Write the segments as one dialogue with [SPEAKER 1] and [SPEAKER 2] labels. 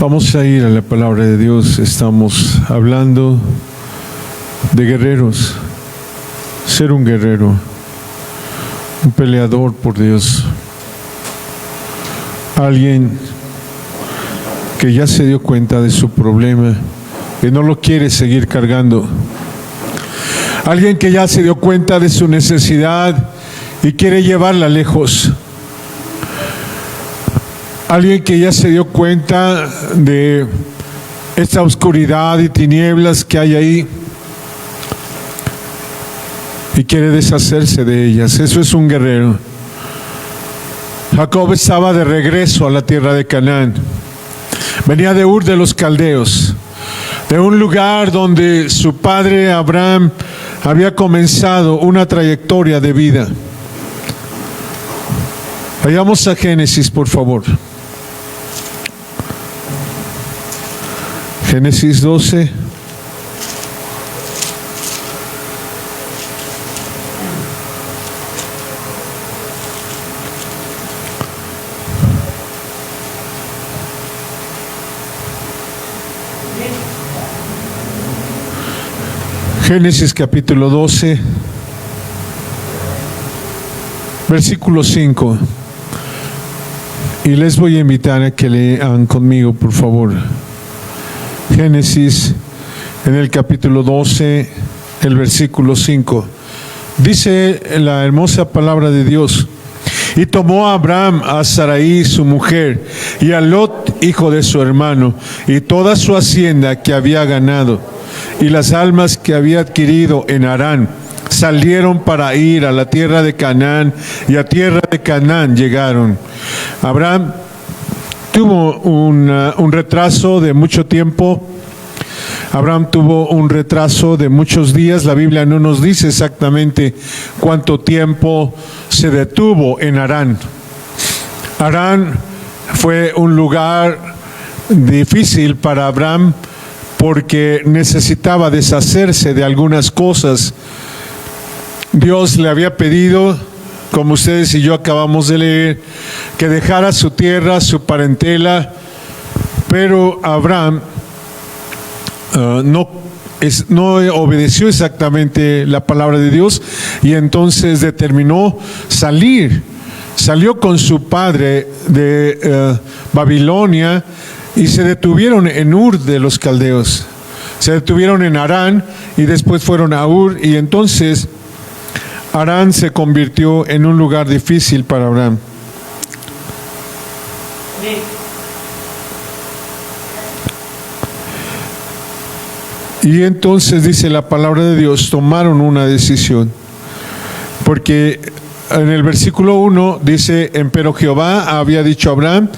[SPEAKER 1] Vamos a ir a la palabra de Dios. Estamos hablando de guerreros, ser un guerrero, un peleador por Dios, alguien que ya se dio cuenta de su problema, que no lo quiere seguir cargando, alguien que ya se dio cuenta de su necesidad y quiere llevarla lejos. Alguien que ya se dio cuenta de esta oscuridad y tinieblas que hay ahí y quiere deshacerse de ellas. Eso es un guerrero. Jacob estaba de regreso a la tierra de Canaán. Venía de Ur de los Caldeos, de un lugar donde su padre Abraham había comenzado una trayectoria de vida. Vayamos a Génesis, por favor. Génesis 12. Génesis capítulo 12, versículo 5. Y les voy a invitar a que lean conmigo, por favor. Génesis, en el capítulo 12, el versículo 5. Dice la hermosa palabra de Dios: y tomó a Abraham a Sarai su mujer, y a Lot hijo de su hermano, y toda su hacienda que había ganado, y las almas que había adquirido en Harán. Salieron para ir a la tierra de Canaán, y a tierra de Canaán llegaron. Abraham tuvo un retraso de mucho tiempo. Abraham tuvo un retraso de muchos días. La Biblia no nos dice exactamente cuánto tiempo se detuvo en Harán. Harán fue un lugar difícil para Abraham porque necesitaba deshacerse de algunas cosas. Dios le había pedido, como ustedes y yo acabamos de leer, que dejara su tierra, su parentela, pero Abraham no obedeció exactamente la palabra de Dios, y entonces determinó salir. Salió con su padre de Babilonia y se detuvieron en Ur de los Caldeos. Se detuvieron en Harán y después fueron a Ur, y entonces Harán se convirtió en un lugar difícil para Abraham. Y entonces dice la palabra de Dios, tomaron una decisión. Porque en el versículo 1 dice: empero Jehová había dicho a Abraham: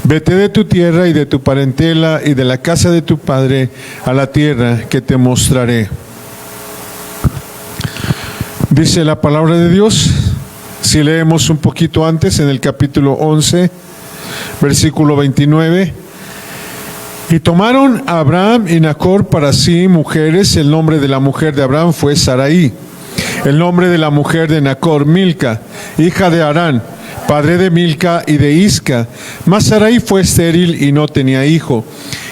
[SPEAKER 1] vete de tu tierra y de tu parentela y de la casa de tu padre a la tierra que te mostraré. Dice la palabra de Dios, si leemos un poquito antes, en el capítulo 11, versículo 29. Y tomaron a Abraham y Nachor para sí mujeres. El nombre de la mujer de Abraham fue Sarai. El nombre de la mujer de Nachor, Milca, hija de Harán, padre de Milca y de Isca. Mas Sarai fue estéril y no tenía hijo.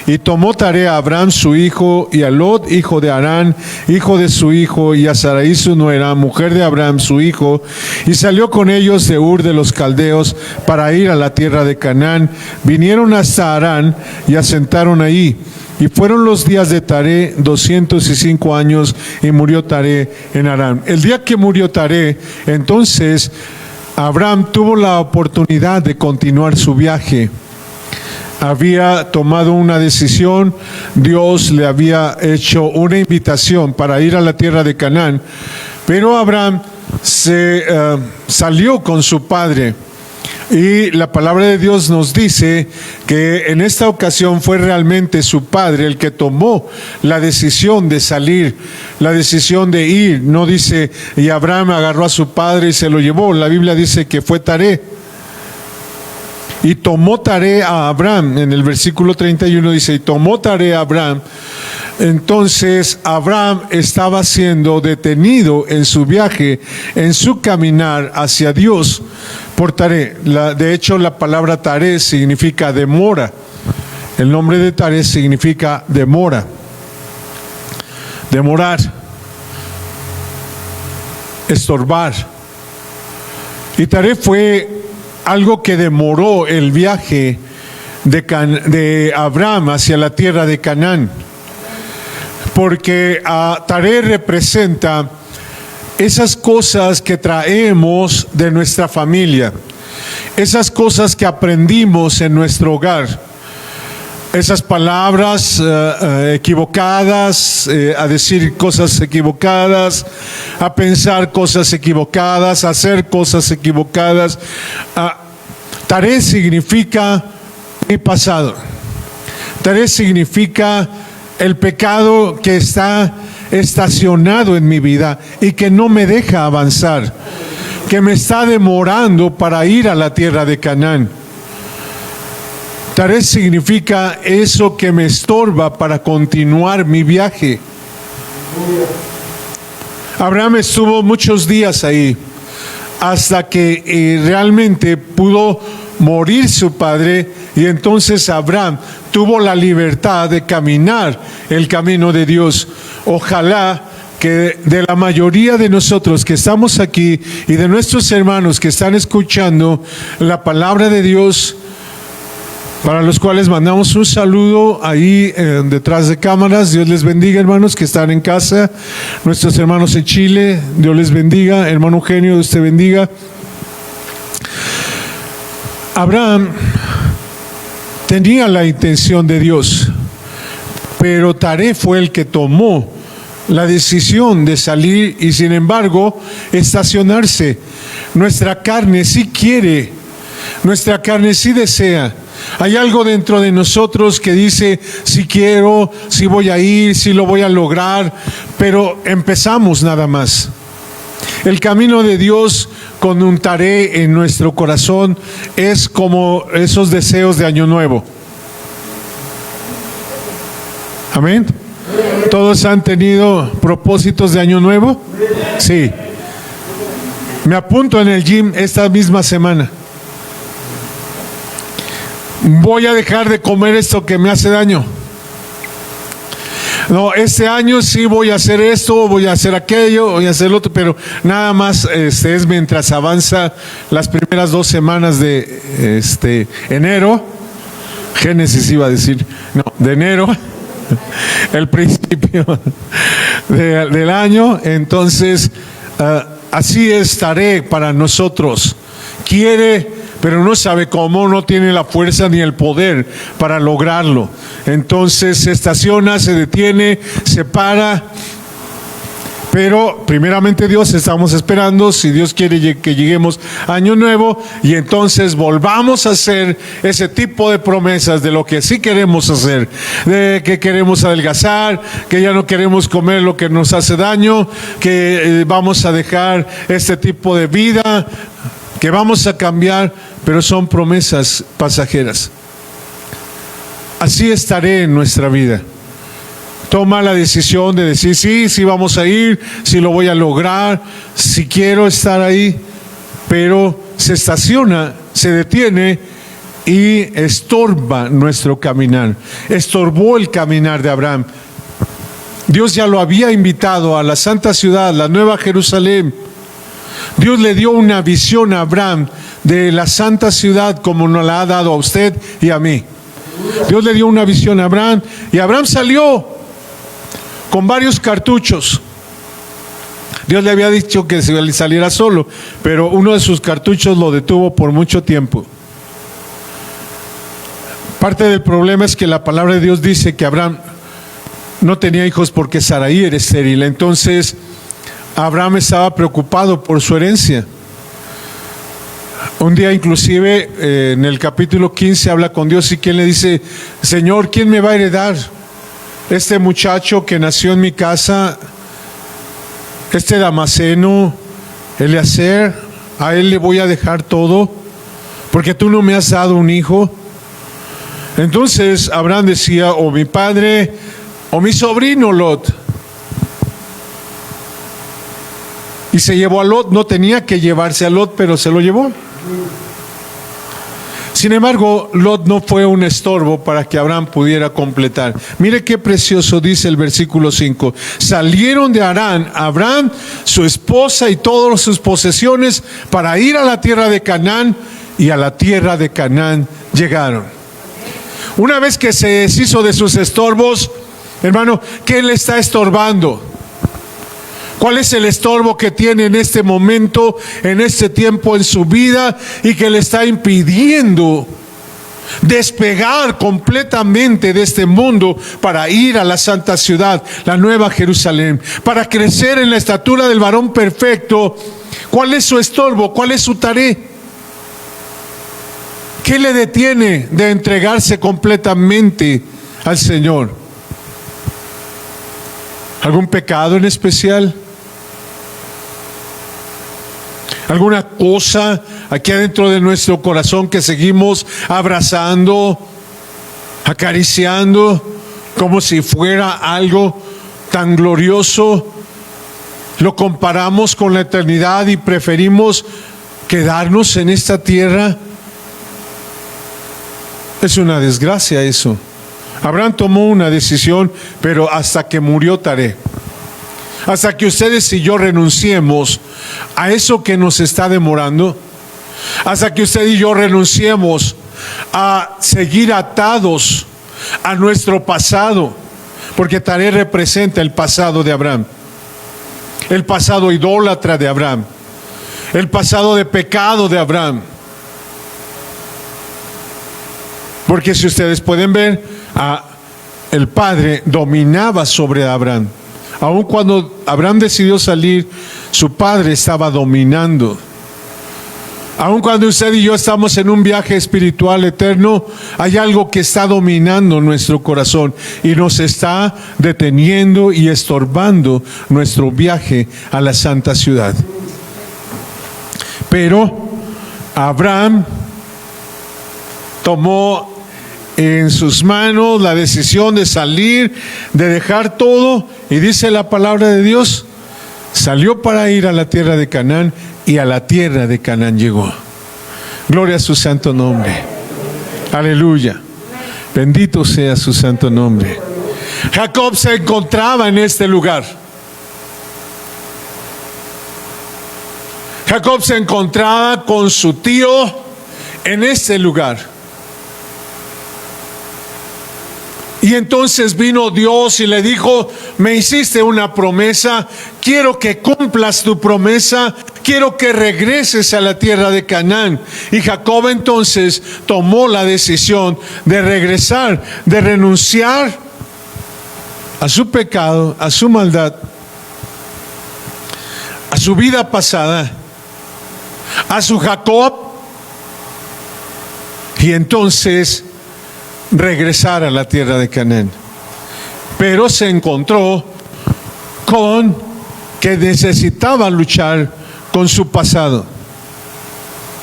[SPEAKER 1] Y tomó tarea a Abraham su hijo, y a Lot hijo de Harán, hijo de su hijo, y a Sarai su nuera, mujer de Abraham su hijo, y salió con ellos de Ur de los Caldeos para ir a la tierra de Canaán. Vinieron hasta Harán y asentaron ahí. Y fueron los días de Taré 205 años, y murió Taré en Harán. El día que murió Taré, entonces Abraham tuvo la oportunidad de continuar su viaje. Había tomado una decisión, Dios le había hecho una invitación para ir a la tierra de Canaán, pero Abraham salió con su padre. Y la palabra de Dios nos dice que en esta ocasión fue realmente su padre el que tomó la decisión de salir, la decisión de ir. No dice, y Abraham agarró a su padre y se lo llevó. La Biblia dice que fue Taré. Y tomó Taré a Abraham. En el versículo 31 dice, y tomó Taré a Abraham. Entonces Abraham estaba siendo detenido en su viaje, en su caminar hacia Dios por Taré. De hecho, la palabra Taré significa demora. El nombre de Taré significa demora, demorar, estorbar. Y Taré fue algo que demoró el viaje de Abraham hacia la tierra de Canaán, porque Taré representa esas cosas que traemos de nuestra familia, esas cosas que aprendimos en nuestro hogar, esas palabras equivocadas, a decir cosas equivocadas, a pensar cosas equivocadas, a hacer cosas equivocadas. Taré significa mi pasado. Taré significa el pecado que está estacionado en mi vida y que no me deja avanzar, que me está demorando para ir a la tierra de Canaán. Taré significa eso que me estorba para continuar mi viaje. Abraham estuvo muchos días ahí hasta que realmente pudo morir su padre, y entonces Abraham tuvo la libertad de caminar el camino de Dios. Ojalá que de la mayoría de nosotros que estamos aquí y de nuestros hermanos que están escuchando la palabra de Dios, para los cuales mandamos un saludo ahí detrás de cámaras. Dios les bendiga, hermanos que están en casa. Nuestros hermanos en Chile, Dios les bendiga. Hermano Eugenio, Dios te bendiga. Abraham tenía la intención de Dios, pero Taré fue el que tomó la decisión de salir y, sin embargo, estacionarse. Nuestra carne sí quiere, nuestra carne sí desea. Hay algo dentro de nosotros que dice, si quiero, si voy a ir, si lo voy a lograr, pero empezamos nada más. El camino de Dios con un Taré en nuestro corazón es como esos deseos de Año Nuevo. Amén. ¿Todos han tenido propósitos de Año Nuevo? Sí. Me apunto en el gym esta misma semana. Voy a dejar de comer esto que me hace daño. No, este año sí voy a hacer esto, voy a hacer aquello, voy a hacer lo otro, pero nada más es mientras avanza las primeras 2 semanas de enero. Génesis iba a decir, no, de enero, el principio del año. Entonces, así estaré para nosotros. Quiere, pero no sabe cómo, no tiene la fuerza ni el poder para lograrlo. Entonces se estaciona, se detiene, se para. Pero primeramente Dios, estamos esperando, si Dios quiere que lleguemos a Año Nuevo, y entonces volvamos a hacer ese tipo de promesas de lo que sí queremos hacer, de que queremos adelgazar, que ya no queremos comer lo que nos hace daño, que vamos a dejar este tipo de vida, que vamos a cambiar, pero son promesas pasajeras. Así estaré en nuestra vida. Toma la decisión de decir, sí vamos a ir, sí lo voy a lograr, sí quiero estar ahí, pero se estaciona, se detiene y estorba nuestro caminar. Estorbó el caminar de Abraham. Dios ya lo había invitado a la santa ciudad, la Nueva Jerusalén. Dios le dio una visión a Abraham de la santa ciudad como nos la ha dado a usted y a mí. Dios le dio una visión a Abraham, y Abraham salió con varios cartuchos. Dios le había dicho que saliera solo, pero uno de sus cartuchos lo detuvo por mucho tiempo. Parte del problema es que la palabra de Dios dice que Abraham no tenía hijos porque Sarai era estéril. Entonces Abraham estaba preocupado por su herencia. Un día inclusive en el capítulo 15 habla con Dios, y quien le dice, Señor, ¿quién me va a heredar? Este muchacho que nació en mi casa, este Damaseno, Eliezer, a él le voy a dejar todo, porque tú no me has dado un hijo. Entonces Abraham decía, o mi padre o mi sobrino Lot. Y se llevó a Lot. No tenía que llevarse a Lot, pero se lo llevó. Sin embargo, Lot no fue un estorbo para que Abraham pudiera completar. Mire qué precioso dice el versículo 5. Salieron de Harán Abraham, su esposa y todas sus posesiones para ir a la tierra de Canaán, y a la tierra de Canaán llegaron. Una vez que se deshizo de sus estorbos, hermano, ¿qué le está estorbando? ¿Cuál es el estorbo que tiene en este momento, en este tiempo en su vida, y que le está impidiendo despegar completamente de este mundo para ir a la santa ciudad, la nueva Jerusalén, para crecer en la estatura del varón perfecto? ¿Cuál es su estorbo? ¿Cuál es su tarea? ¿Qué le detiene de entregarse completamente al Señor? ¿Algún pecado en especial? ¿Alguna cosa aquí adentro de nuestro corazón que seguimos abrazando, acariciando, como si fuera algo tan glorioso? ¿Lo comparamos con la eternidad y preferimos quedarnos en esta tierra? Es una desgracia eso. Abraham tomó una decisión, pero hasta que murió Taré. Hasta que ustedes y yo renunciemos a eso que nos está demorando, hasta que usted y yo renunciemos a seguir atados a nuestro pasado, porque Taré representa el pasado de Abraham, el pasado idólatra de Abraham, el pasado de pecado de Abraham. Porque si ustedes pueden ver, el padre dominaba sobre Abraham. Aun cuando Abraham decidió salir, su padre estaba dominando. Aun cuando usted y yo estamos en un viaje espiritual eterno, hay algo que está dominando nuestro corazón y nos está deteniendo y estorbando nuestro viaje a la santa ciudad. Pero Abraham tomó en sus manos la decisión de salir, de dejar todo, y dice la palabra de Dios, salió para ir a la tierra de Canaán, y a la tierra de Canaán llegó. Gloria a su santo nombre. Aleluya. Bendito sea su santo nombre. Jacob se encontraba en este lugar. Jacob se encontraba con su tío en este lugar. Y entonces vino Dios y le dijo, me hiciste una promesa, quiero que cumplas tu promesa, quiero que regreses a la tierra de Canaán. Y Jacob entonces tomó la decisión de regresar, de renunciar a su pecado, a su maldad, a su vida pasada, a su Jacob, y entonces regresar a la tierra de Canaán. Pero se encontró con que necesitaba luchar con su pasado,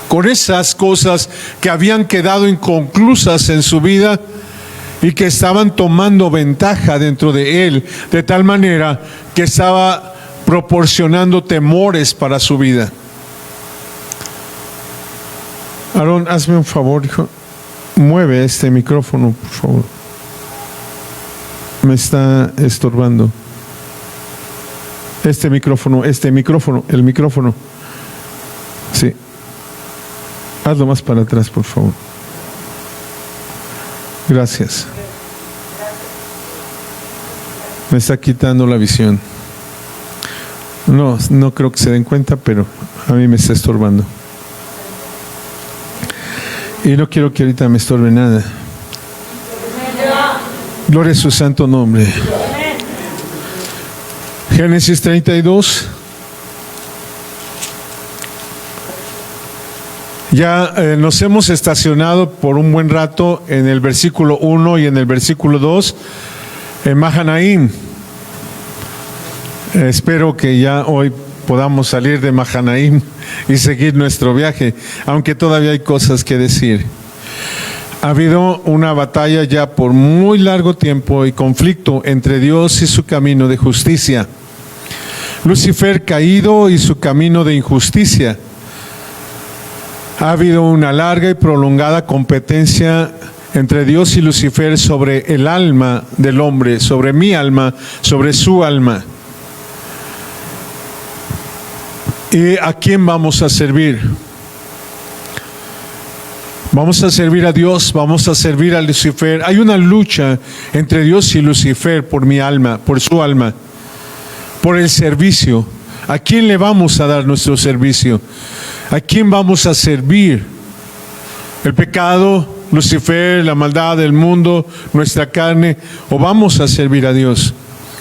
[SPEAKER 1] con esas cosas que habían quedado inconclusas en su vida y que estaban tomando ventaja dentro de él, de tal manera que estaba proporcionando temores para su vida. Aarón, hazme un favor, hijo. Mueve este micrófono, por favor. Me está estorbando. El micrófono. Sí. Hazlo más para atrás, por favor. Gracias. Me está quitando la visión. No creo que se den cuenta, pero a mí me está estorbando. Y no quiero que ahorita me estorbe nada. Gloria a su santo nombre. Génesis 32. Ya nos hemos estacionado por un buen rato en el versículo 1 y en el versículo 2 en Mahanaim. Espero que ya hoy podamos salir de Mahanaim y seguir nuestro viaje, aunque todavía hay cosas que decir. Ha habido una batalla ya por muy largo tiempo y conflicto entre Dios y su camino de justicia. Lucifer caído y su camino de injusticia. Ha habido una larga y prolongada competencia entre Dios y Lucifer sobre el alma del hombre, sobre mi alma, sobre su alma. ¿Y a quién vamos a servir? Vamos a servir a Dios, vamos a servir a Lucifer. Hay una lucha entre Dios y Lucifer por mi alma, por su alma, por el servicio. ¿A quién le vamos a dar nuestro servicio? ¿A quién vamos a servir? ¿El pecado, Lucifer, la maldad del mundo, nuestra carne? ¿O vamos a servir a Dios?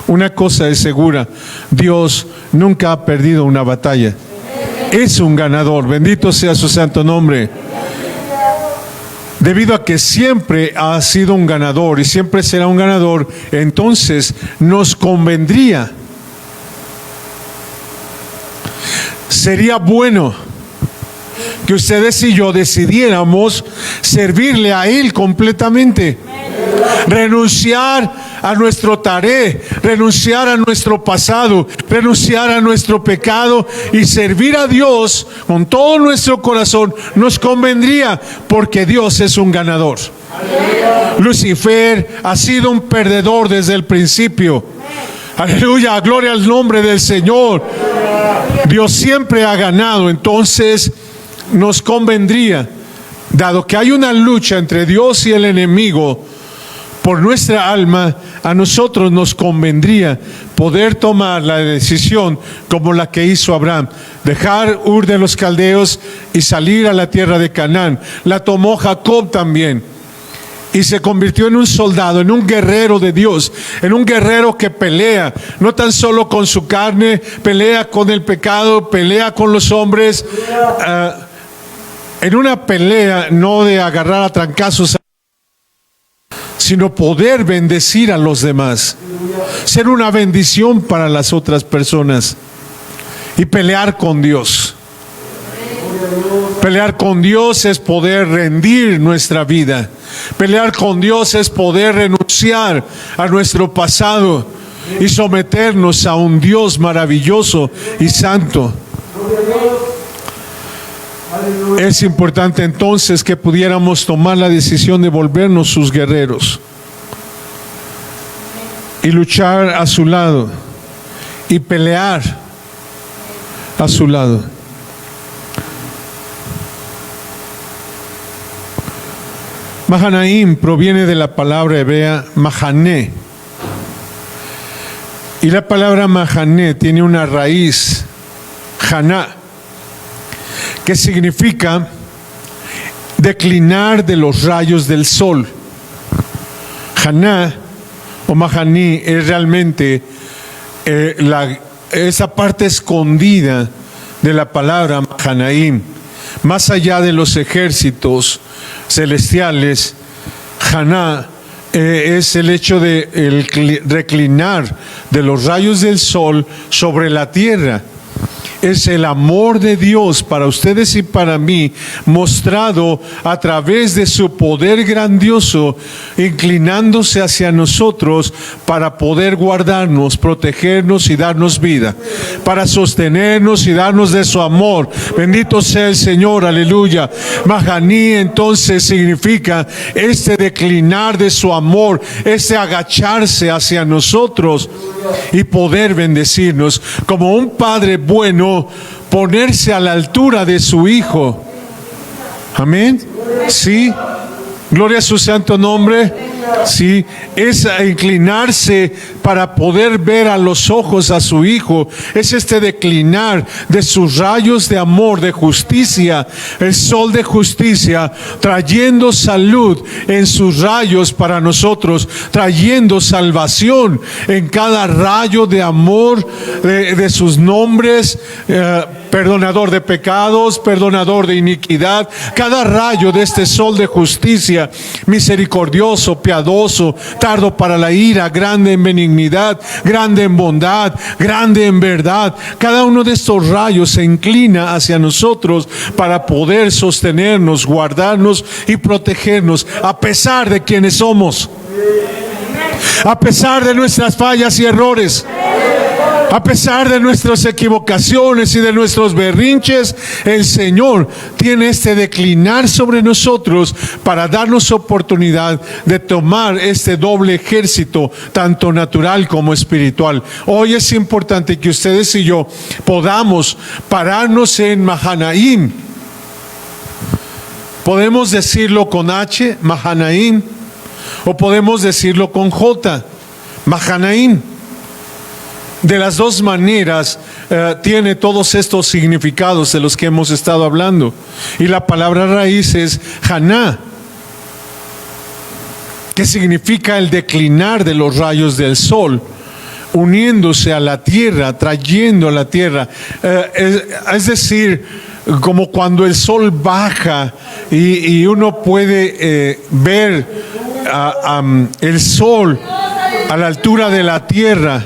[SPEAKER 1] Una cosa es segura: Dios nunca ha perdido una batalla. Es un ganador. Bendito sea su santo nombre. Debido a que siempre ha sido un ganador y siempre será un ganador, entonces nos convendría, sería bueno que ustedes y yo decidiéramos servirle a Él completamente. Renunciar a nuestro taré, renunciar a nuestro pasado, renunciar a nuestro pecado y servir a Dios con todo nuestro corazón nos convendría, porque Dios es un ganador. Lucifer ha sido un perdedor desde el principio. Aleluya, gloria al nombre del Señor. Dios siempre ha ganado, entonces nos convendría, dado que hay una lucha entre Dios y el enemigo por nuestra alma, a nosotros nos convendría poder tomar la decisión como la que hizo Abraham: dejar Ur de los Caldeos y salir a la tierra de Canaán. La tomó Jacob también y se convirtió en un soldado, en un guerrero de Dios, en un guerrero que pelea, no tan solo con su carne, pelea con el pecado, pelea con los hombres, en una pelea no de agarrar a trancazos, sino poder bendecir a los demás, ser una bendición para las otras personas y pelear con Dios. Pelear con Dios es poder rendir nuestra vida. Pelear con Dios es poder renunciar a nuestro pasado y someternos a un Dios maravilloso y santo. Es importante entonces que pudiéramos tomar la decisión de volvernos sus guerreros y luchar a su lado y pelear a su lado. Mahanaim proviene de la palabra hebrea Mahané, y la palabra Mahané tiene una raíz, Haná, que significa declinar de los rayos del sol. Haná o Mahaní es realmente esa parte escondida de la palabra Mahanaim. Más allá de los ejércitos celestiales, Haná es el hecho de el reclinar de los rayos del sol sobre la tierra. Es el amor de Dios para ustedes y para mí, mostrado a través de su poder grandioso, inclinándose hacia nosotros para poder guardarnos, protegernos y darnos vida, para sostenernos y darnos de su amor. Bendito sea el Señor, aleluya. Mahaní entonces significa este declinar de su amor, este agacharse hacia nosotros y poder bendecirnos. Como un padre bueno, ponerse a la altura de su hijo. Amén. Sí. Gloria a su santo nombre. Sí, es inclinarse para poder ver a los ojos a su hijo. Es este declinar de sus rayos de amor, de justicia, el sol de justicia, trayendo salud en sus rayos para nosotros, trayendo salvación en cada rayo de amor de sus nombres, perdonador de pecados, perdonador de iniquidad. Cada rayo de este sol de justicia, misericordioso, piadoso, tardo para la ira, grande en benignidad, grande en bondad, grande en verdad. Cada uno de estos rayos se inclina hacia nosotros para poder sostenernos, guardarnos y protegernos a pesar de quienes somos, a pesar de nuestras fallas y errores. A pesar de nuestras equivocaciones y de nuestros berrinches, el Señor tiene este declinar sobre nosotros para darnos oportunidad de tomar este doble ejército, tanto natural como espiritual. Hoy es importante que ustedes y yo podamos pararnos en Mahanaim. Podemos decirlo con H, Mahanaim, o podemos decirlo con J, Mahanaim. De las dos maneras tiene todos estos significados de los que hemos estado hablando. Y la palabra raíz es Haná, que significa el declinar de los rayos del sol, uniéndose a la tierra, trayendo a la tierra. Es decir, como cuando el sol baja y uno puede ver el sol a la altura de la tierra.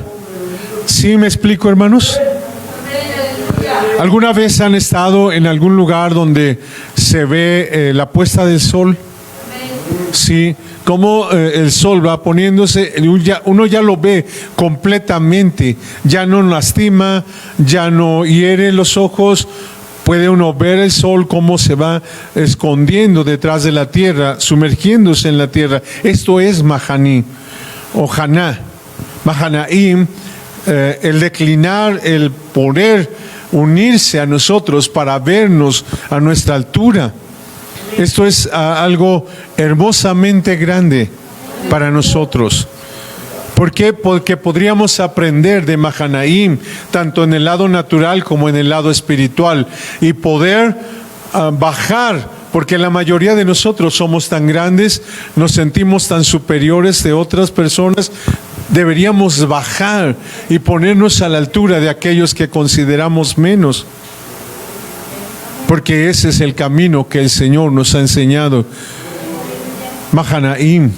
[SPEAKER 1] ¿Sí me explico, hermanos? ¿Alguna vez han estado en algún lugar donde se ve la puesta del sol? Sí, como el sol va poniéndose, uno ya lo ve completamente, ya no lastima, ya no hiere los ojos. Puede uno ver el sol cómo se va escondiendo detrás de la tierra, sumergiéndose en la tierra. Esto es Mahaní o Haná, Mahanaim. El declinar, el poder unirse a nosotros para vernos a nuestra altura. Esto es algo hermosamente grande para nosotros. ¿Por qué? Porque podríamos aprender de Mahanaim, tanto en el lado natural como en el lado espiritual, y poder bajar, porque la mayoría de nosotros somos tan grandes, nos sentimos tan superiores de otras personas. Deberíamos bajar y ponernos a la altura de aquellos que consideramos menos, porque ese es el camino que el Señor nos ha enseñado. Mahanaim,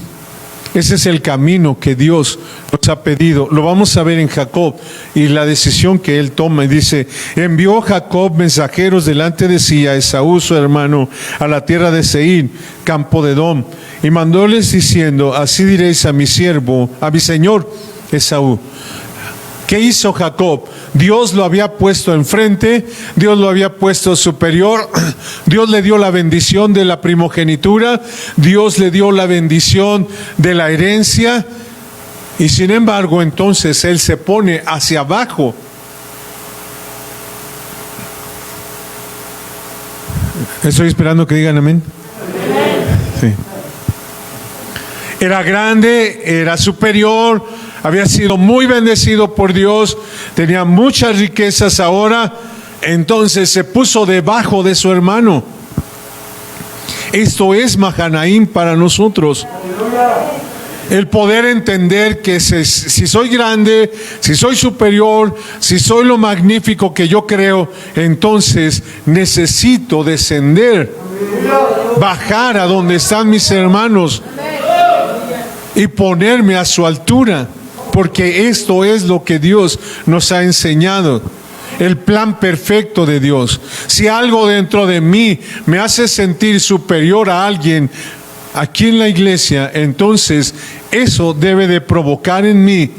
[SPEAKER 1] ese es el camino que Dios nos ha pedido. Lo vamos a ver en Jacob y la decisión que él toma. Y dice: envió Jacob mensajeros delante de sí a Esaú su hermano a la tierra de Seir, campo de Edom, y mandóles diciendo: así diréis a mi siervo, a mi señor Esaú. ¿Qué hizo Jacob? Dios lo había puesto enfrente, Dios lo había puesto superior, Dios le dio la bendición de la primogenitura, Dios le dio la bendición de la herencia, y sin embargo entonces él se pone hacia abajo. Estoy esperando que digan amén. Sí. Era grande, era superior, había sido muy bendecido por Dios, tenía muchas riquezas ahora, entonces se puso debajo de su hermano. Esto es Mahanaim para nosotros. El poder entender que si soy grande, si soy superior, si soy lo magnífico que yo creo, entonces necesito descender, bajar a donde están mis hermanos y ponerme a su altura, porque esto es lo que Dios nos ha enseñado, el plan perfecto de Dios. Si algo dentro de mí me hace sentir superior a alguien aquí en la iglesia, entonces eso debe de provocar en mí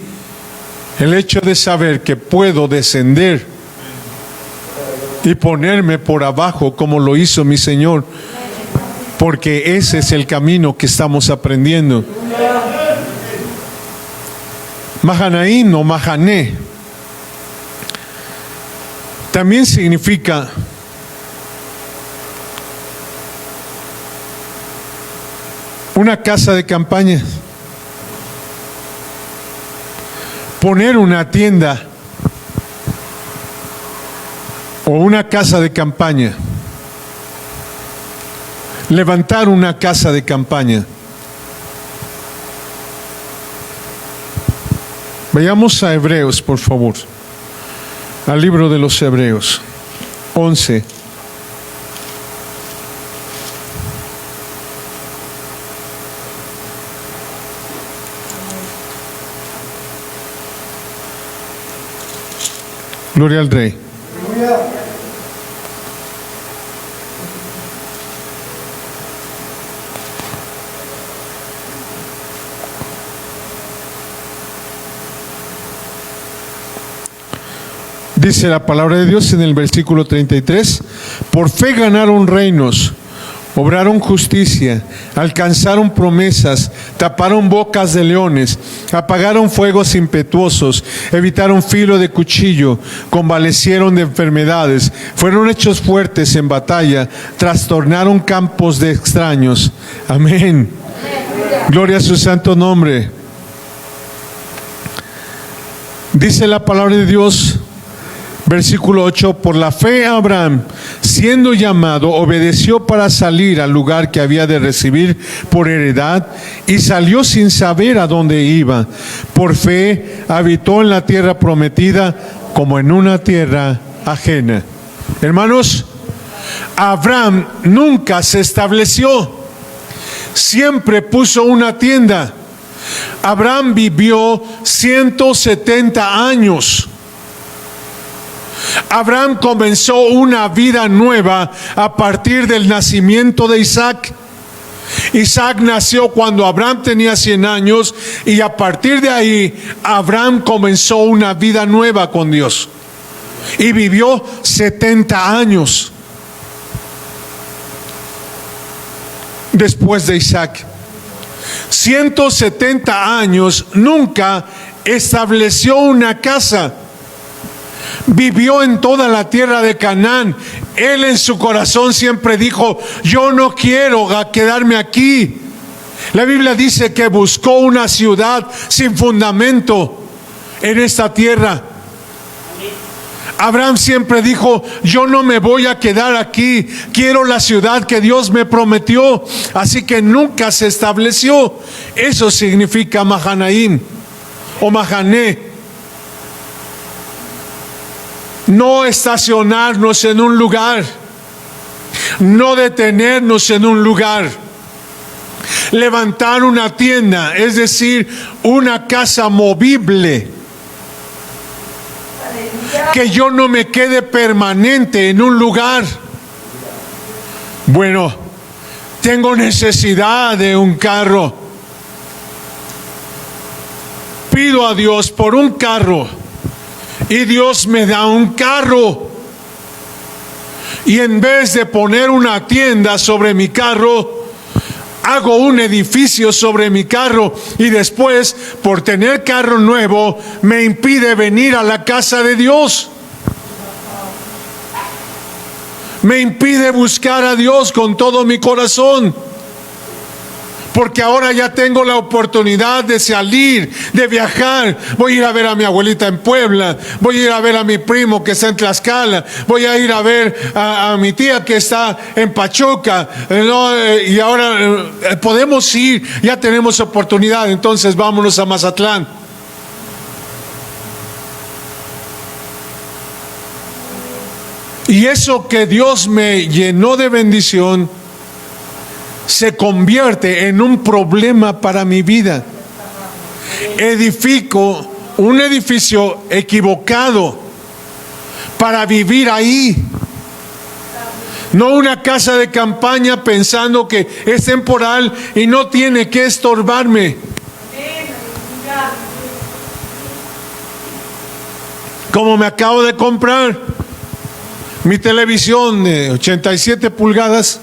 [SPEAKER 1] el hecho de saber que puedo descender y ponerme por abajo como lo hizo mi Señor, porque ese es el camino que estamos aprendiendo. Mahanaim o Mahané también significa una casa de campaña, poner una tienda o una casa de campaña, levantar una casa de campaña. Vayamos a Hebreos, por favor, al libro de los Hebreos 11. Gloria al Rey. Dice la palabra de Dios en el versículo 33, por fe ganaron reinos, obraron justicia, alcanzaron promesas, taparon bocas de leones, apagaron fuegos impetuosos, evitaron filo de cuchillo, convalecieron de enfermedades, fueron hechos fuertes en batalla, trastornaron campos de extraños. Amén. Gloria a su santo nombre. Dice la palabra de Dios, versículo 8, por la fe Abraham, siendo llamado, obedeció para salir al lugar que había de recibir por heredad, y salió sin saber a dónde iba. Por fe habitó en la tierra prometida, como en una tierra ajena. Hermanos, Abraham nunca se estableció, siempre puso una tienda. Abraham vivió 170 años. Abraham comenzó una vida nueva a partir del nacimiento de Isaac. Isaac nació cuando Abraham tenía 100 años y a partir de ahí Abraham comenzó una vida nueva con Dios y vivió 70 años después de Isaac. 170 años, nunca estableció una casa. Vivió en toda la tierra de Canaán. Él en su corazón siempre dijo, yo no quiero quedarme aquí. La Biblia dice que buscó una ciudad sin fundamento en esta tierra. Abraham siempre dijo, yo no me voy a quedar aquí, quiero la ciudad que Dios me prometió. Así que nunca se estableció. Eso significa Mahanaim o Mahané. No estacionarnos en un lugar, no detenernos en un lugar, levantar una tienda, es decir, una casa movible. Que yo no me quede permanente en un lugar. Bueno, tengo necesidad de un carro. Pido a Dios por un carro y Dios me da un carro. Y en vez de poner una tienda sobre mi carro, hago un edificio sobre mi carro y después, por tener carro nuevo, me impide venir a la casa de Dios. Me impide buscar a Dios con todo mi corazón. Porque ahora ya tengo la oportunidad de salir, de viajar. Voy a ir a ver a mi abuelita en Puebla. Voy a ir a ver a mi primo que está en Tlaxcala. Voy a ir a ver a mi tía que está en Pachuca. Y ahora podemos ir, ya tenemos oportunidad. Entonces vámonos a Mazatlán. Y eso que Dios me llenó de bendición se convierte en un problema para mi vida. Edifico un edificio equivocado para vivir ahí. No una casa de campaña pensando que es temporal y no tiene que estorbarme. Como me acabo de comprar mi televisión de 87 pulgadas.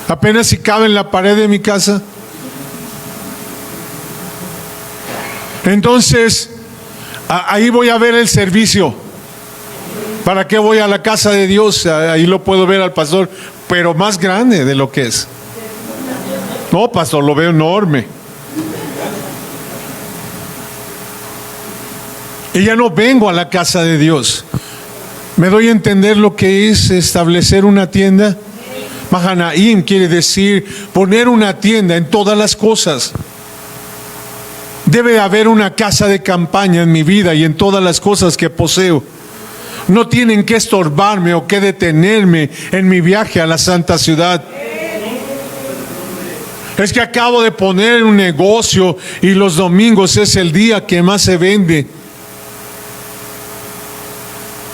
[SPEAKER 1] Apenas si cabe en la pared de mi casa. Entonces, ahí voy a ver el servicio. ¿Para qué voy a la casa de Dios? Ahí lo puedo ver al pastor, pero más grande de lo que es. No, pastor, lo veo enorme. Y ya no vengo a la casa de Dios. ¿Me doy a entender lo que es establecer una tienda? Mahanaim quiere decir poner una tienda en todas las cosas. Debe de haber una casa de campaña en mi vida y en todas las cosas que poseo. No tienen que estorbarme o que detenerme en mi viaje a la santa ciudad. Es que acabo de poner un negocio y los domingos es el día que más se vende.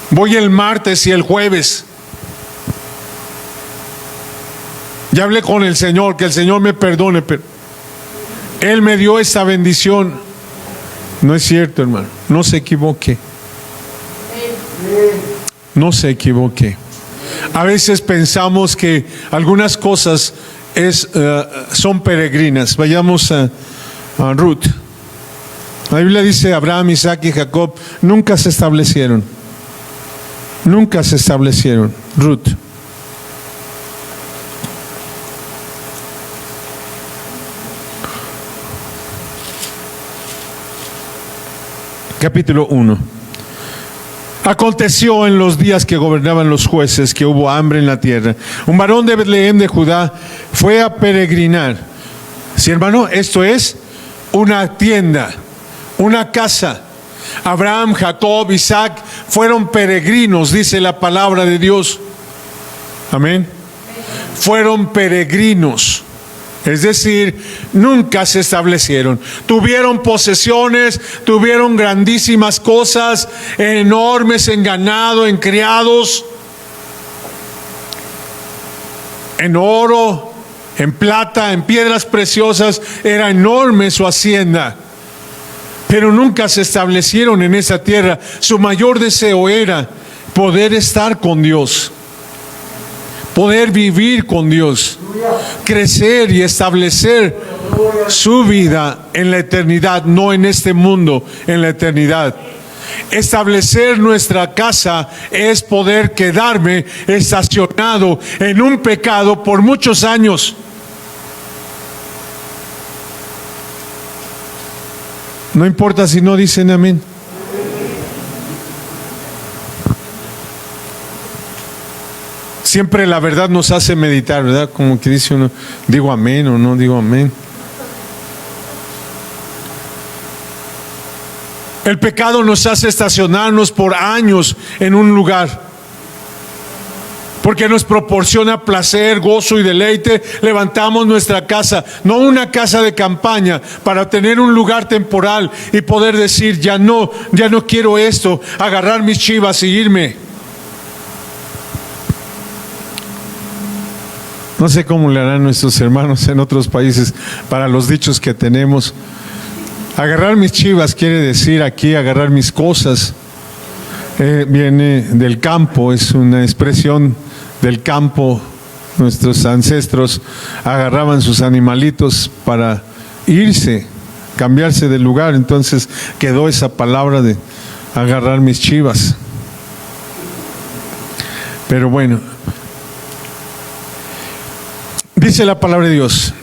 [SPEAKER 1] Voy el martes y el jueves. Ya hablé con el Señor, que el Señor me perdone, pero Él me dio esta bendición. No es cierto, hermano, no se equivoque. no se equivoque. A veces pensamos que algunas cosas son peregrinas. Vayamos a Ruth. La Biblia dice: Abraham, Isaac y Jacob nunca se establecieron. Nunca se establecieron. Ruth. Capítulo 1. Aconteció en los días que gobernaban los jueces que hubo hambre en la tierra. Un varón de Betlehem de Judá fue a peregrinar. Sí, hermano, esto es una tienda, una casa. Abraham, Jacob, Isaac fueron peregrinos, dice la palabra de Dios. Amén. Fueron peregrinos. Es decir, nunca se establecieron. Tuvieron posesiones, tuvieron grandísimas cosas, enormes en ganado, en criados, en oro, en plata, en piedras preciosas. Era enorme su hacienda. Pero nunca se establecieron en esa tierra. Su mayor deseo era poder estar con Dios, poder vivir con Dios, crecer y establecer su vida en la eternidad, no en este mundo, en la eternidad. Establecer nuestra casa es poder quedarme estacionado en un pecado por muchos años. No importa si no dicen amén. Siempre la verdad nos hace meditar, ¿verdad? Como que dice uno, digo amén o no digo amén. El pecado nos hace estacionarnos por años en un lugar, porque nos proporciona placer, gozo y deleite. Levantamos nuestra casa, no una casa de campaña, para tener un lugar temporal y poder decir, ya no quiero esto, agarrar mis chivas y irme. No sé cómo le harán nuestros hermanos en otros países para los dichos que tenemos. Agarrar mis chivas quiere decir aquí agarrar mis cosas. Viene del campo, es una expresión del campo. Nuestros ancestros agarraban sus animalitos para irse, cambiarse de lugar. Entonces quedó esa palabra de agarrar mis chivas. Pero bueno, dice la palabra de Dios,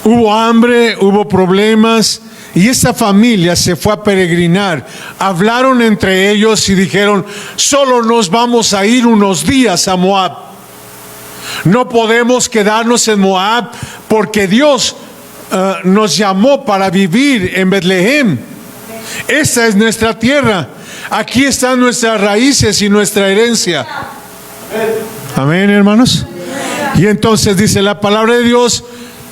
[SPEAKER 1] hubo hambre, hubo problemas, y esta familia se fue a peregrinar. Hablaron entre ellos y dijeron, solo nos vamos a ir unos días a Moab. No podemos quedarnos en Moab porque Dios nos llamó para vivir en Betlehem. Esta es nuestra tierra. Aquí están nuestras raíces y nuestra herencia. Amén, hermanos. Y entonces dice la palabra de Dios,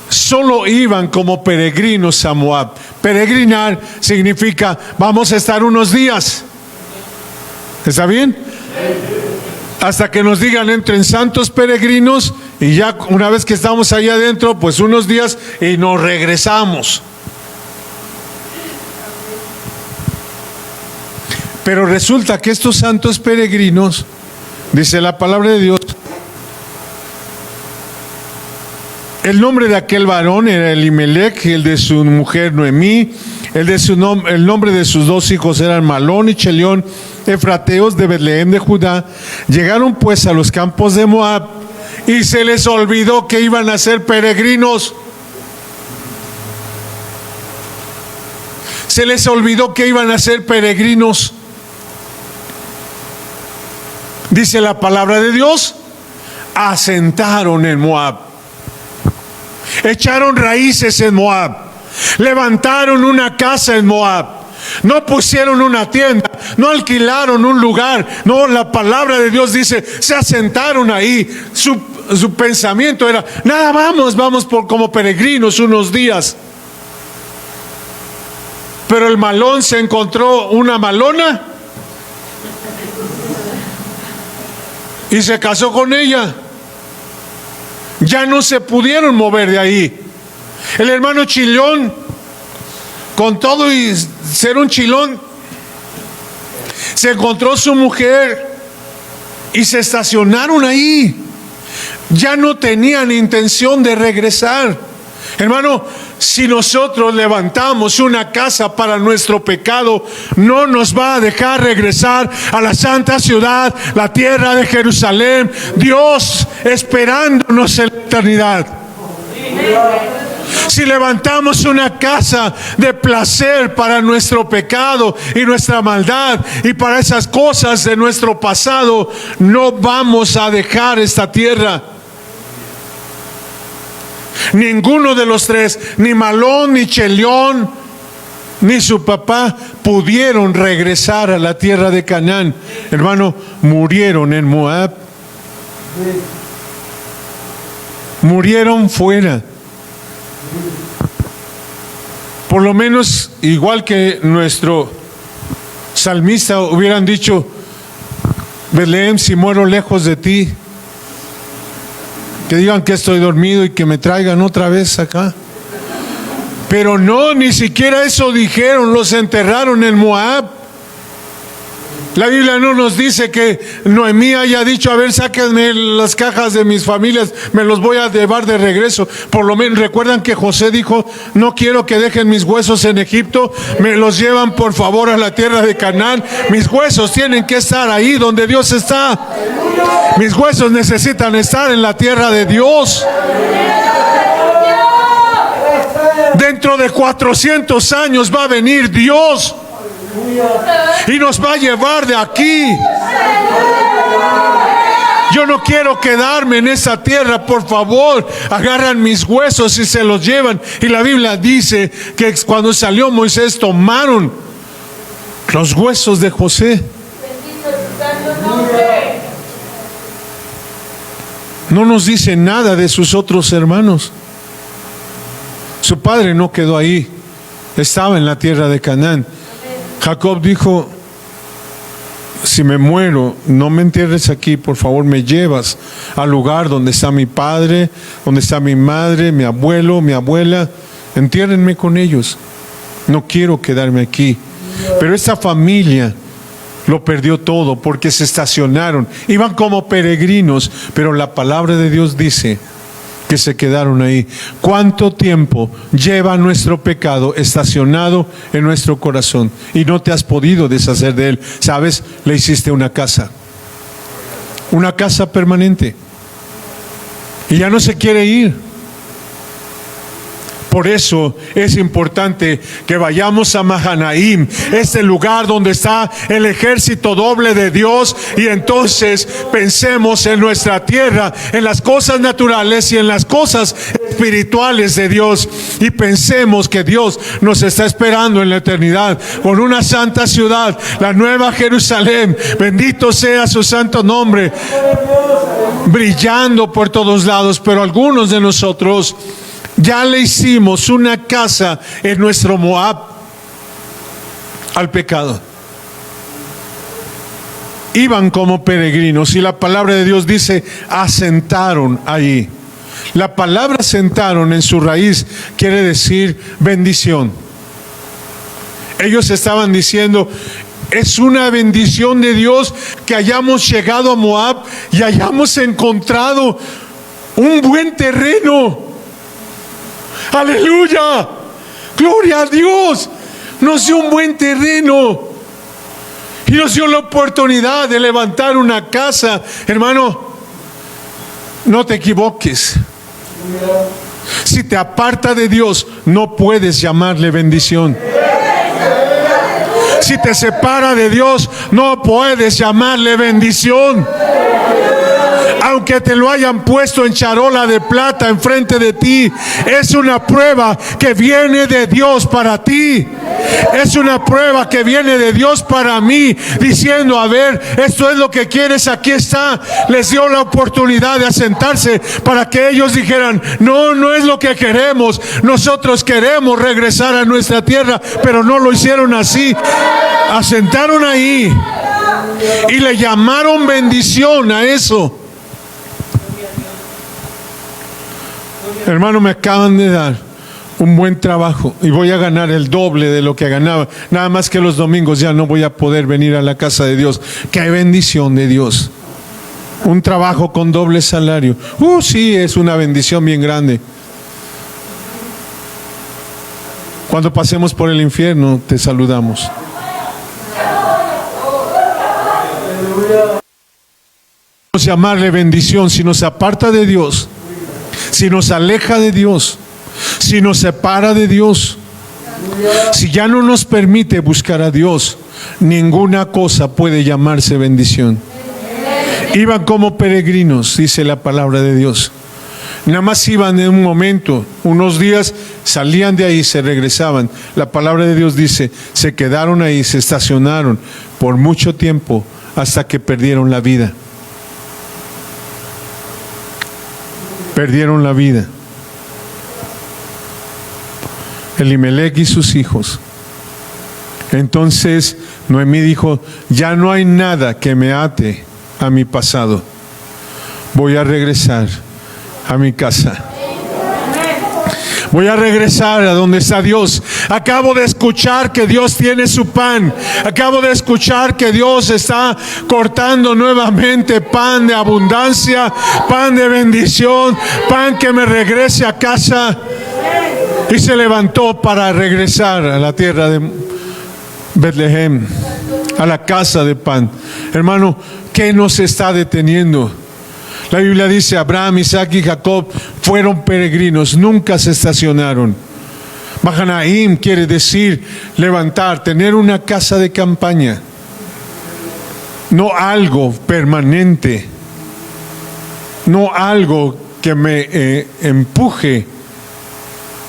[SPEAKER 1] solo iban como peregrinos a Moab. Peregrinar significa vamos a estar unos días. ¿Está bien? Hasta que nos digan entren santos peregrinos, y ya una vez que estamos allá adentro, pues unos días y nos regresamos. Pero resulta que estos santos peregrinos, dice la palabra de Dios, el nombre de aquel varón era Elimelech, el de su mujer Noemí, el nombre de sus dos hijos eran Malón y Chelión, efrateos de Betlehem de Judá. Llegaron pues a los campos de Moab y se les olvidó que iban a ser peregrinos. Se les olvidó que iban a ser peregrinos. Dice la palabra de Dios, asentaron en Moab. Echaron raíces en Moab, levantaron una casa en Moab, no pusieron una tienda, no alquilaron un lugar, no, la palabra de Dios dice, se asentaron ahí. Su pensamiento era, nada, vamos como peregrinos unos días. Pero el malón se encontró una malona y se casó con ella. Ya no se pudieron mover de ahí. El hermano Chillón, con todo y ser un chilón, se encontró su mujer y se estacionaron ahí. Ya no tenían intención de regresar. Hermano, si nosotros levantamos una casa para nuestro pecado, no nos va a dejar regresar a la santa ciudad, la tierra de Jerusalén, Dios esperándonos en la eternidad. Si levantamos una casa de placer para nuestro pecado y nuestra maldad y para esas cosas de nuestro pasado, no vamos a dejar esta tierra. Ninguno de los tres, ni Malón, ni Chelión, ni su papá, pudieron regresar a la tierra de Canaán. Hermano, murieron en Moab. Murieron fuera. Por lo menos, igual que nuestro salmista, hubieran dicho: Belén, si muero lejos de ti, que digan que estoy dormido y que me traigan otra vez acá. Pero no, ni siquiera eso dijeron, los enterraron en Moab. La Biblia no nos dice que Noemí haya dicho: a ver, sáquenme las cajas de mis familias, me los voy a llevar de regreso. Por lo menos recuerdan que José dijo: no quiero que dejen mis huesos en Egipto, me los llevan por favor a la tierra de Canaán. Mis huesos tienen que estar ahí donde Dios está. Mis huesos necesitan estar en la tierra de Dios. Dentro de 400 años va a venir Dios y nos va a llevar de aquí. Yo no quiero quedarme en esa tierra, por favor. Agarran mis huesos y se los llevan. Y la Biblia dice que cuando salió Moisés, tomaron los huesos de José. No nos dice nada de sus otros hermanos. Su padre no quedó ahí, estaba en la tierra de Canaán. Jacob dijo: si me muero, no me entierres aquí, por favor, me llevas al lugar donde está mi padre, donde está mi madre, mi abuelo, mi abuela, entiérrenme con ellos. No quiero quedarme aquí. Pero esta familia lo perdió todo porque se estacionaron, iban como peregrinos, pero la palabra de Dios dice que se quedaron ahí. ¿Cuánto tiempo lleva nuestro pecado estacionado en nuestro corazón y no te has podido deshacer de él? ¿Sabes? Le hiciste una casa permanente y ya no se quiere ir. Por eso es importante que vayamos a Mahanaim, este lugar donde está el ejército doble de Dios, y entonces pensemos en nuestra tierra, en las cosas naturales y en las cosas espirituales de Dios, y pensemos que Dios nos está esperando en la eternidad con una santa ciudad, la nueva Jerusalén, bendito sea su santo nombre, brillando por todos lados. Pero algunos de nosotros ya le hicimos una casa en nuestro Moab al pecado. Iban como peregrinos y la palabra de Dios dice: asentaron allí. La palabra asentaron en su raíz quiere decir bendición. Ellos estaban diciendo: es una bendición de Dios que hayamos llegado a Moab y hayamos encontrado un buen terreno. Aleluya, gloria a Dios. Nos dio un buen terreno y nos dio la oportunidad de levantar una casa. Hermano, no te equivoques. Si te aparta de Dios, no puedes llamarle bendición. Si te separa de Dios, no puedes llamarle bendición. Aunque te lo hayan puesto en charola de plata enfrente de ti, es una prueba que viene de Dios para ti. Es una prueba que viene de Dios para mí, diciendo: a ver, esto es lo que quieres, aquí está. Les dio la oportunidad de asentarse para que ellos dijeran: no, no es lo que queremos, nosotros queremos regresar a nuestra tierra. Pero no lo hicieron así. Asentaron ahí y le llamaron bendición a eso. Hermano, me acaban de dar un buen trabajo y voy a ganar el doble de lo que ganaba. Nada más que los domingos ya no voy a poder venir a la casa de Dio. ¡Qué bendición de Dios! Un trabajo con doble salario. Sí, es una bendición bien grande. Cuando pasemos por el infierno, te saludamos. Llamarle bendición si nos aparta de Dios, si nos aleja de Dios, si nos separa de Dios, si ya no nos permite buscar a Dios, ninguna cosa puede llamarse bendición. Iban como peregrinos, dice la palabra de Dios. Nada más iban en un momento, unos días, salían de ahí, se regresaban. La palabra de Dios dice, se quedaron ahí, se estacionaron por mucho tiempo hasta que perdieron la vida. Perdieron la vida. Elimelec y sus hijos. Entonces Noemí dijo, ya no hay nada que me ate a mi pasado. Voy a regresar a mi casa. Voy a regresar a donde está Dios. Acabo de escuchar que Dios tiene su pan. Acabo de escuchar que Dios está cortando nuevamente pan de abundancia, pan de bendición, pan que me regrese a casa. Y se levantó para regresar a la tierra de Betlehem, a la casa de pan. Hermano, ¿qué nos está deteniendo? La Biblia dice, Abraham, Isaac y Jacob fueron peregrinos, nunca se estacionaron. Mahanaim quiere decir levantar, tener una casa de campaña, no algo permanente, no algo que me empuje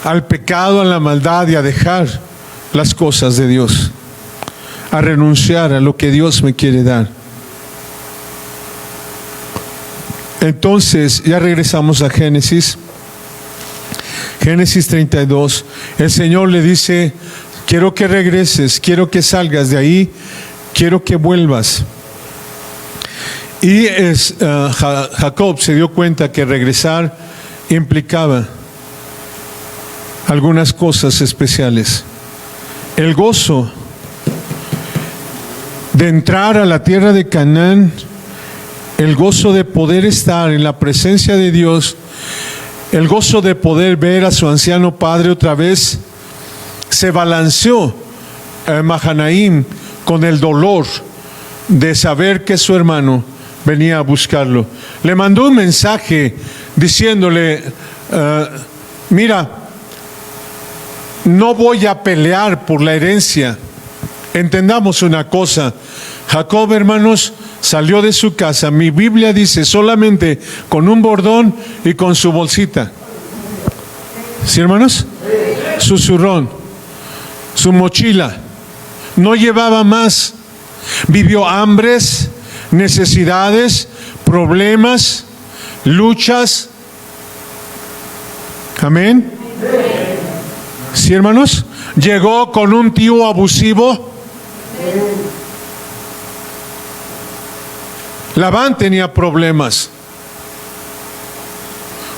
[SPEAKER 1] al pecado, a la maldad y a dejar las cosas de Dios, a renunciar a lo que Dios me quiere dar. Entonces, ya regresamos a Génesis 32. El Señor le dice, quiero que regreses, quiero que salgas de ahí, quiero que vuelvas. Y Jacob se dio cuenta que regresar implicaba algunas cosas especiales. El gozo de entrar a la tierra de Canaán, el gozo de poder estar en la presencia de Dios, el gozo de poder ver a su anciano padre otra vez, se balanceó Mahanaim con el dolor de saber que su hermano venía a buscarlo. Le mandó un mensaje diciéndole, mira, no voy a pelear por la herencia. Entendamos una cosa, Jacob, hermanos, salió de su casa, mi Biblia dice, solamente con un bordón y con su bolsita. ¿Sí, hermanos? Su zurrón, su mochila. No llevaba más. Vivió hambres, necesidades, problemas, luchas. Amén. ¿Sí, hermanos? Llegó con un tío abusivo. Labán tenía problemas.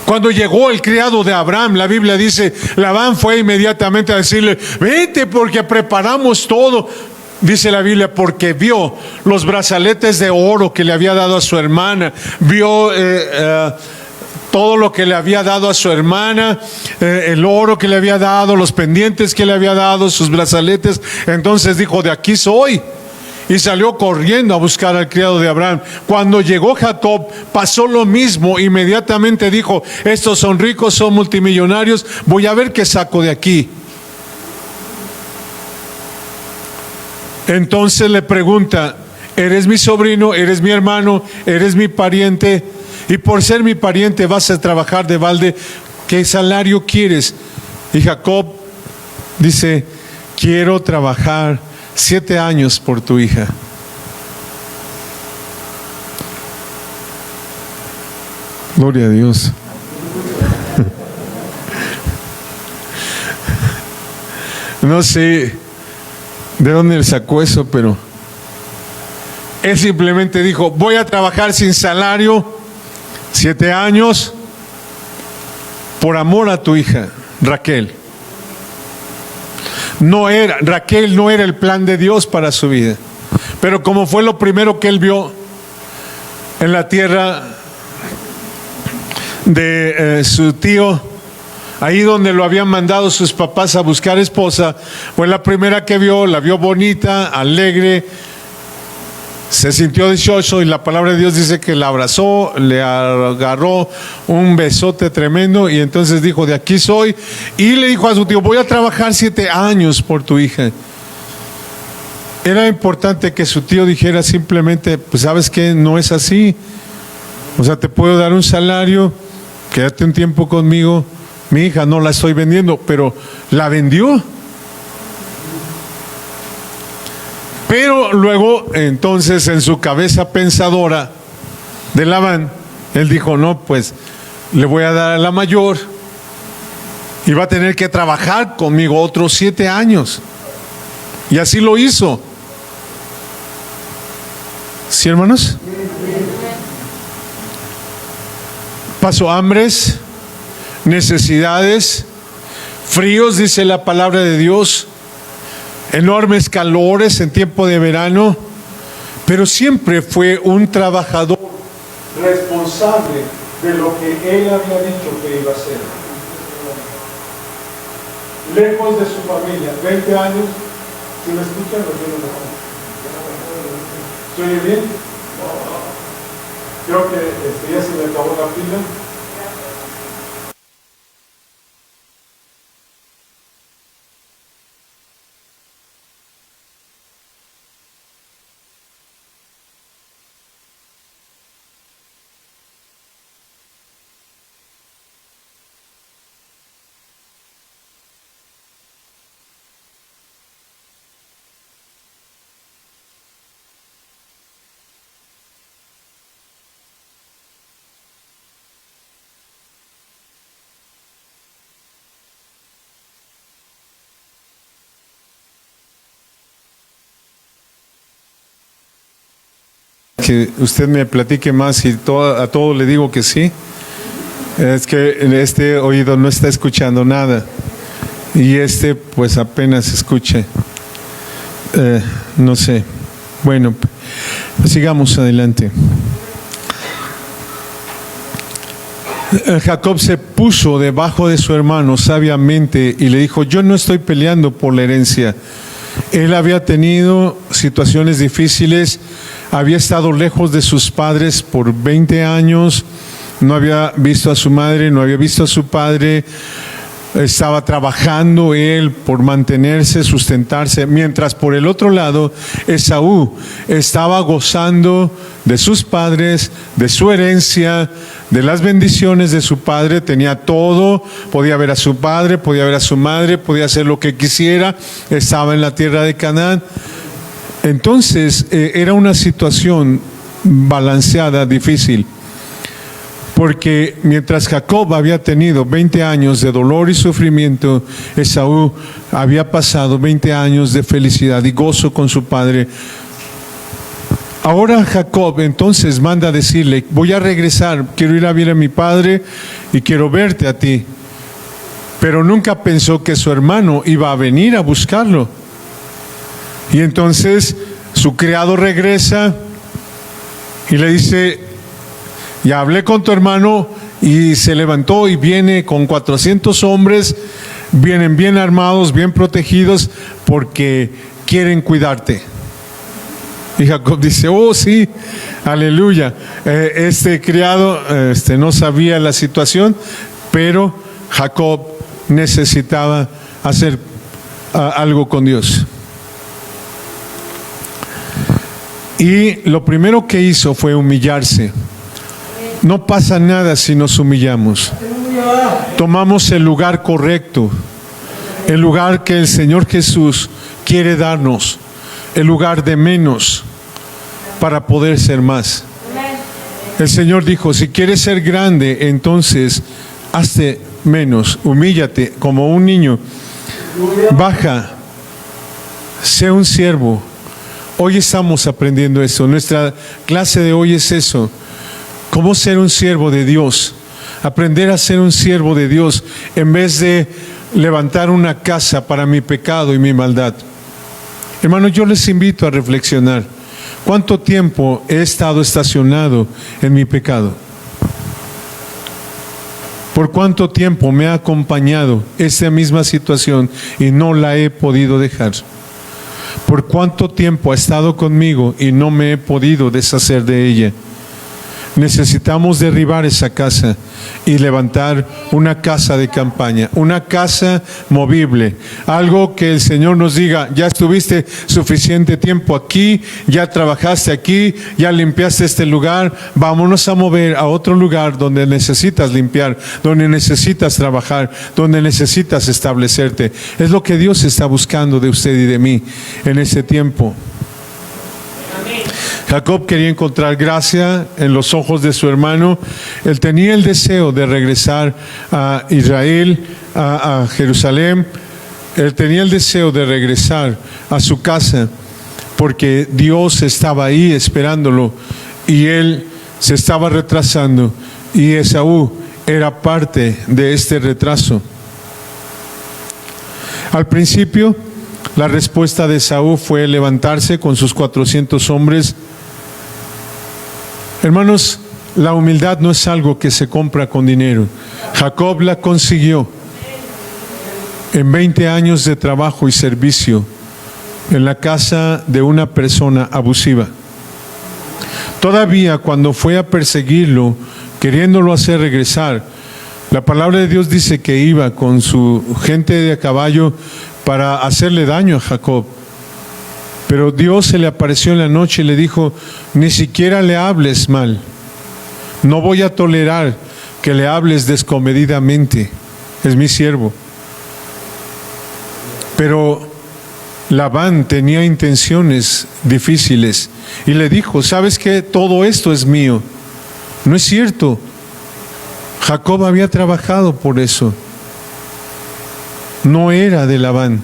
[SPEAKER 1] Cuando llegó el criado de Abraham, la Biblia dice, Labán fue inmediatamente a decirle, vete porque preparamos todo. Dice la Biblia, porque vio los brazaletes de oro que le había dado a su hermana, vio todo lo que le había dado a su hermana, el oro que le había dado, los pendientes que le había dado, sus brazaletes. Entonces dijo, de aquí soy. Y salió corriendo a buscar al criado de Abraham. Cuando llegó Jacob, pasó lo mismo. Inmediatamente dijo, estos son ricos, son multimillonarios, voy a ver qué saco de aquí. Entonces le pregunta, ¿eres mi sobrino? ¿Eres mi hermano? ¿Eres mi pariente? Y por ser mi pariente vas a trabajar de balde. ¿Qué salario quieres? Y Jacob dice, quiero trabajar 7 años por tu hija. Gloria a Dios. No sé de dónde le sacó eso, pero él simplemente dijo, voy a trabajar sin salario 7 años por amor a tu hija, Raquel. Raquel no era el plan de Dios para su vida, pero como fue lo primero que él vio, en la tierra de su tío, ahí donde lo habían mandado sus papás a buscar esposa. Fue la primera que vio, la vio bonita, alegre, se sintió dichoso, y la palabra de Dios dice que la abrazó, le agarró un besote tremendo, y entonces dijo: de aquí soy. Y le dijo a su tío: voy a trabajar 7 años por tu hija. Era importante que su tío dijera simplemente: pues sabes que no es así, o sea, te puedo dar un salario, quédate un tiempo conmigo. Mi hija no la estoy vendiendo, pero la vendió. Pero luego, entonces, en su cabeza pensadora de Labán, él dijo: no, pues le voy a dar a la mayor y va a tener que trabajar conmigo otros 7 años. Y así lo hizo. ¿Sí, hermanos? Pasó hambres, necesidades, fríos, dice la palabra de Dios, enormes calores en tiempo de verano, pero siempre fue un trabajador responsable de lo que él había dicho que iba a hacer. Lejos de su familia, 20 años. ¿Sí me escuchan o sí me escuchan? ¿Se oye bien? Creo que ya se me acabó la pila. Que usted me platique más, y a todo le digo que sí. Es que este oído no está escuchando nada, y pues apenas escuche. No sé. Bueno, sigamos adelante. Jacob se puso debajo de su hermano sabiamente y le dijo: yo no estoy peleando por la herencia. Él había tenido situaciones difíciles, había estado lejos de sus padres por 20 años, no había visto a su madre, no había visto a su padre, estaba trabajando él por mantenerse, sustentarse, mientras por el otro lado Esaú estaba gozando de sus padres, de su herencia, de las bendiciones de su padre. Tenía todo, podía ver a su padre, podía ver a su madre, podía hacer lo que quisiera, estaba en la tierra de Canaán. Entonces era una situación balanceada, difícil, porque mientras Jacob había tenido 20 años de dolor y sufrimiento, Esaú había pasado 20 años de felicidad y gozo con su padre. Ahora Jacob entonces manda a decirle: voy a regresar, quiero ir a ver a mi padre y quiero verte a ti. Pero nunca pensó que su hermano iba a venir a buscarlo. Y entonces su criado regresa y le dice: ya hablé con tu hermano, y se levantó y viene con 400 hombres, vienen bien armados, bien protegidos, porque quieren cuidarte. Y Jacob dice: oh sí, aleluya. Este criado no sabía la situación, pero Jacob necesitaba hacer algo con Dios. Y lo primero que hizo fue humillarse. No pasa nada si nos humillamos. Tomamos el lugar correcto, el lugar que el Señor Jesús quiere darnos, el lugar de menos para poder ser más. El Señor dijo: si quieres ser grande, entonces hazte menos, humíllate como un niño, baja, sé un siervo. Hoy estamos aprendiendo eso. Nuestra clase de hoy es eso: cómo ser un siervo de Dios, aprender a ser un siervo de Dios en vez de levantar una casa para mi pecado y mi maldad. Hermanos, yo les invito a reflexionar. ¿Cuánto tiempo he estado estacionado en mi pecado? ¿Por cuánto tiempo me ha acompañado esta misma situación y no la he podido dejar? ¿Por cuánto tiempo ha estado conmigo y no me he podido deshacer de ella? Necesitamos derribar esa casa y levantar una casa de campaña, una casa movible, algo que el Señor nos diga: ya estuviste suficiente tiempo aquí, ya trabajaste aquí, ya limpiaste este lugar, vámonos a mover a otro lugar donde necesitas limpiar, donde necesitas trabajar, donde necesitas establecerte. Es lo que Dios está buscando de usted y de mí en este tiempo. Jacob quería encontrar gracia en los ojos de su hermano. Él tenía el deseo de regresar a Israel, a Jerusalén. Él tenía el deseo de regresar a su casa, porque Dios estaba ahí esperándolo y él se estaba retrasando, y Esaú era parte de este retraso. Al principio, la respuesta de Esaú fue levantarse con sus 400 hombres. Hermanos, la humildad no es algo que se compra con dinero. Jacob la consiguió en 20 años de trabajo y servicio en la casa de una persona abusiva. Todavía cuando fue a perseguirlo, queriéndolo hacer regresar, la palabra de Dios dice que iba con su gente de a caballo para hacerle daño a Jacob. Pero Dios se le apareció en la noche y le dijo: ni siquiera le hables mal. No voy a tolerar que le hables descomedidamente. Es mi siervo. Pero Labán tenía intenciones difíciles y le dijo: ¿sabes qué? Todo esto es mío. No es cierto. Jacob había trabajado por eso. No era de Labán.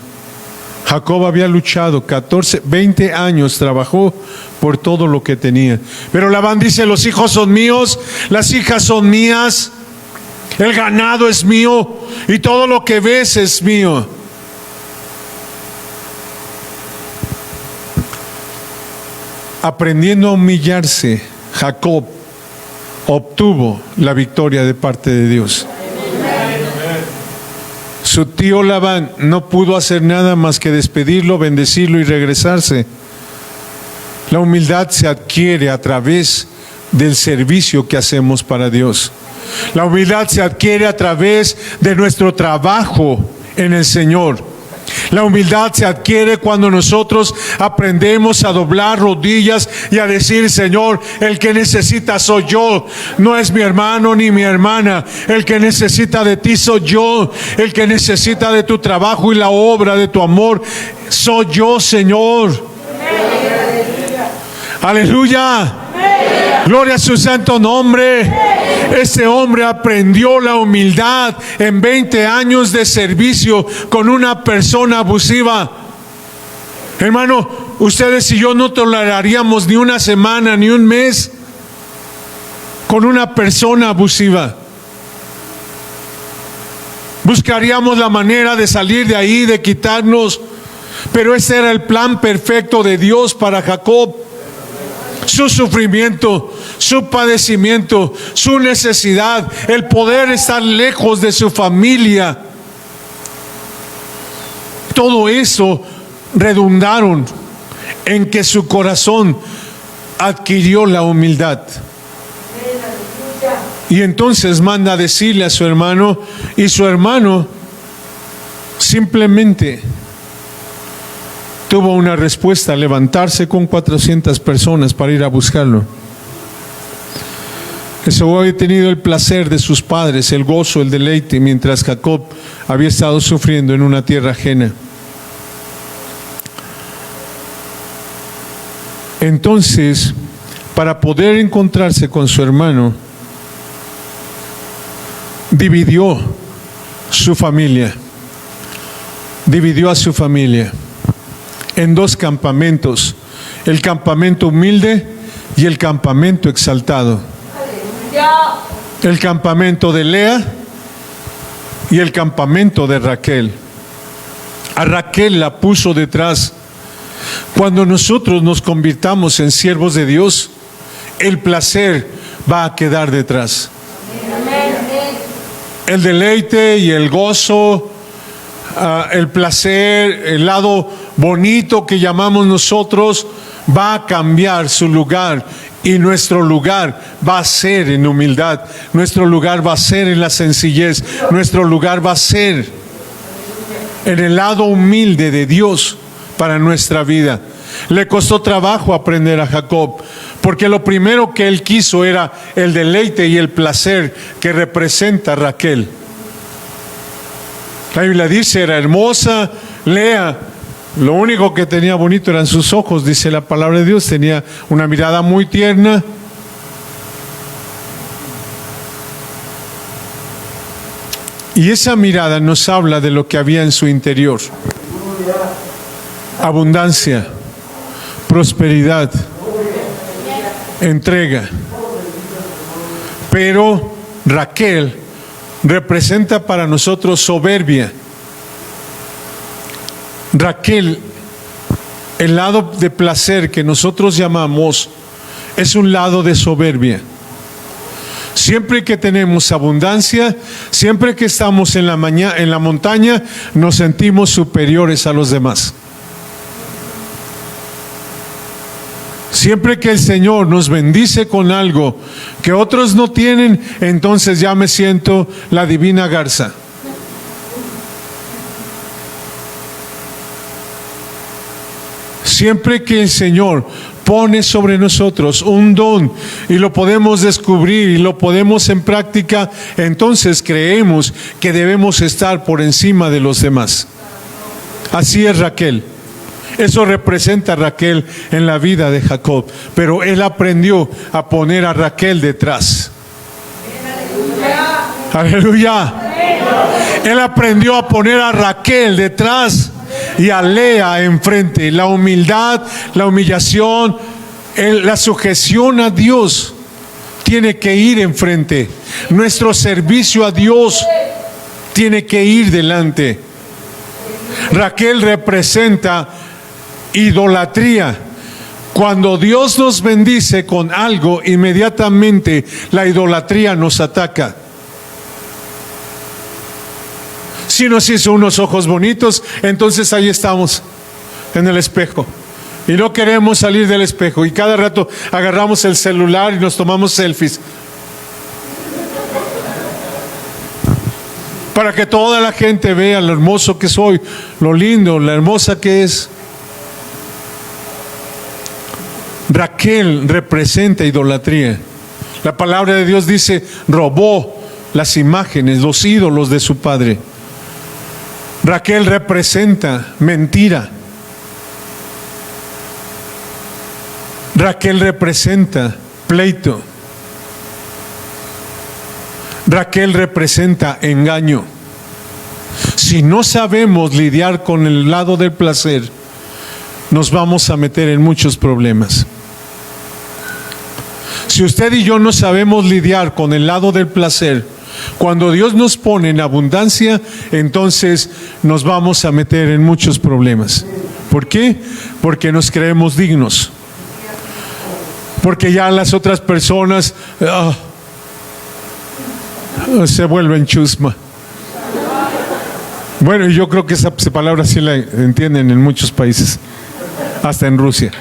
[SPEAKER 1] Jacob había luchado 20 años, trabajó por todo lo que tenía. Pero Labán dice: los hijos son míos, las hijas son mías, el ganado es mío y todo lo que ves es mío. Aprendiendo a humillarse, Jacob obtuvo la victoria de parte de Dios. Su tío Labán no pudo hacer nada más que despedirlo, bendecirlo y regresarse. La humildad se adquiere a través del servicio que hacemos para Dios. La humildad se adquiere a través de nuestro trabajo en el Señor. La humildad se adquiere cuando nosotros aprendemos a doblar rodillas y a decir: Señor, el que necesita soy yo, no es mi hermano ni mi hermana. El que necesita de ti soy yo. El que necesita de tu trabajo y la obra de tu amor soy yo, Señor. Aleluya. Gloria a su santo nombre. Este hombre aprendió la humildad en 20 años de servicio con una persona abusiva. Hermano, ustedes y yo no toleraríamos ni una semana ni un mes con una persona abusiva. Buscaríamos la manera de salir de ahí, de quitarnos. Pero ese era el plan perfecto de Dios para Jacob. Su sufrimiento, su padecimiento, su necesidad, el poder estar lejos de su familia, todo eso redundaron en que su corazón adquirió la humildad. Y entonces manda a decirle a su hermano, y su hermano simplemente tuvo una respuesta: levantarse con 400 personas para ir a buscarlo. Esaú había tenido el placer de sus padres, el gozo, el deleite, mientras Jacob había estado sufriendo en una tierra ajena. Entonces, para poder encontrarse con su hermano, dividió su familia, dividió a su familia en dos campamentos: el campamento humilde y el campamento exaltado. El campamento de Lea y el campamento de Raquel. A Raquel la puso detrás Cuando nosotros nos convirtamos en siervos de Dios, el placer va a quedar detrás. El deleite y el gozo, el placer, el lado bonito que llamamos nosotros, va a cambiar su lugar, y nuestro lugar va a ser en humildad, nuestro lugar va a ser en la sencillez, nuestro lugar va a ser en el lado humilde de Dios para nuestra vida. Le costó trabajo aprender a Jacob, porque lo primero que él quiso era el deleite y el placer que representa Raquel. La Biblia dice, era hermosa. Lea, lo único que tenía bonito eran sus ojos, dice la palabra de Dios. Tenía una mirada muy tierna. Y esa mirada nos habla de lo que había en su interior: abundancia, prosperidad, entrega. Pero Raquel representa para nosotros soberbia. Raquel, el lado de placer que nosotros llamamos, es un lado de soberbia. Siempre que tenemos abundancia, siempre que estamos en la montaña, nos sentimos superiores a los demás. Siempre que el Señor nos bendice con algo que otros no tienen, entonces ya me siento la divina garza. Siempre que el Señor pone sobre nosotros un don y lo podemos descubrir y lo podemos en práctica, entonces creemos que debemos estar por encima de los demás. Así es Raquel. Eso representa a Raquel en la vida de Jacob, pero él aprendió a poner a Raquel detrás. Aleluya. Él aprendió a poner a Raquel detrás y a Lea enfrente. La humildad, la humillación, la sujeción a Dios tiene que ir enfrente. Nuestro servicio a Dios tiene que ir delante. Raquel representa idolatría. Cuando Dios nos bendice con algo, inmediatamente la idolatría nos ataca. Si nos hizo unos ojos bonitos, entonces ahí estamos en el espejo y no queremos salir del espejo, y cada rato agarramos el celular y nos tomamos selfies para que toda la gente vea lo hermoso que soy, lo lindo, la hermosa que es. Raquel representa idolatría. La palabra de Dios dice, robó las imágenes, los ídolos de su padre. Raquel representa mentira. Raquel representa pleito. Raquel representa engaño. Si no sabemos lidiar con el lado del placer, nos vamos a meter en muchos problemas. Si usted y yo no sabemos lidiar con el lado del placer, cuando Dios nos pone en abundancia, entonces nos vamos a meter en muchos problemas. ¿Por qué? Porque nos creemos dignos. Porque ya las otras personas se vuelven chusma. Bueno, yo creo que esa palabra sí la entienden en muchos países, hasta en Rusia.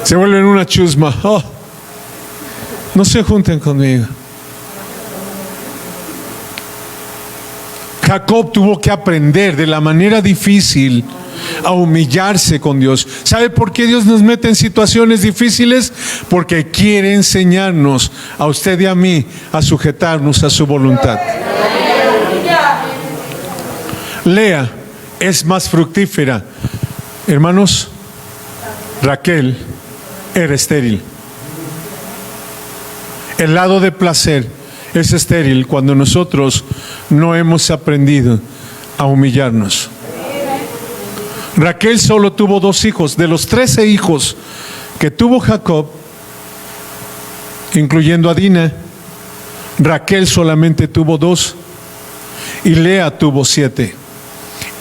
[SPEAKER 1] Se vuelven una chusma. No se junten conmigo. Jacob tuvo que aprender de la manera difícil a humillarse con Dios. ¿Sabe por qué Dios nos mete en situaciones difíciles? Porque quiere enseñarnos a usted y a mí a sujetarnos a su voluntad. Lea es más fructífera. Hermanos, Raquel era estéril. El lado de placer es estéril cuando nosotros no hemos aprendido a humillarnos. Raquel solo tuvo 2 hijos. De los 13 hijos que tuvo Jacob, incluyendo a Dina, Raquel solamente tuvo 2 y Lea tuvo 7.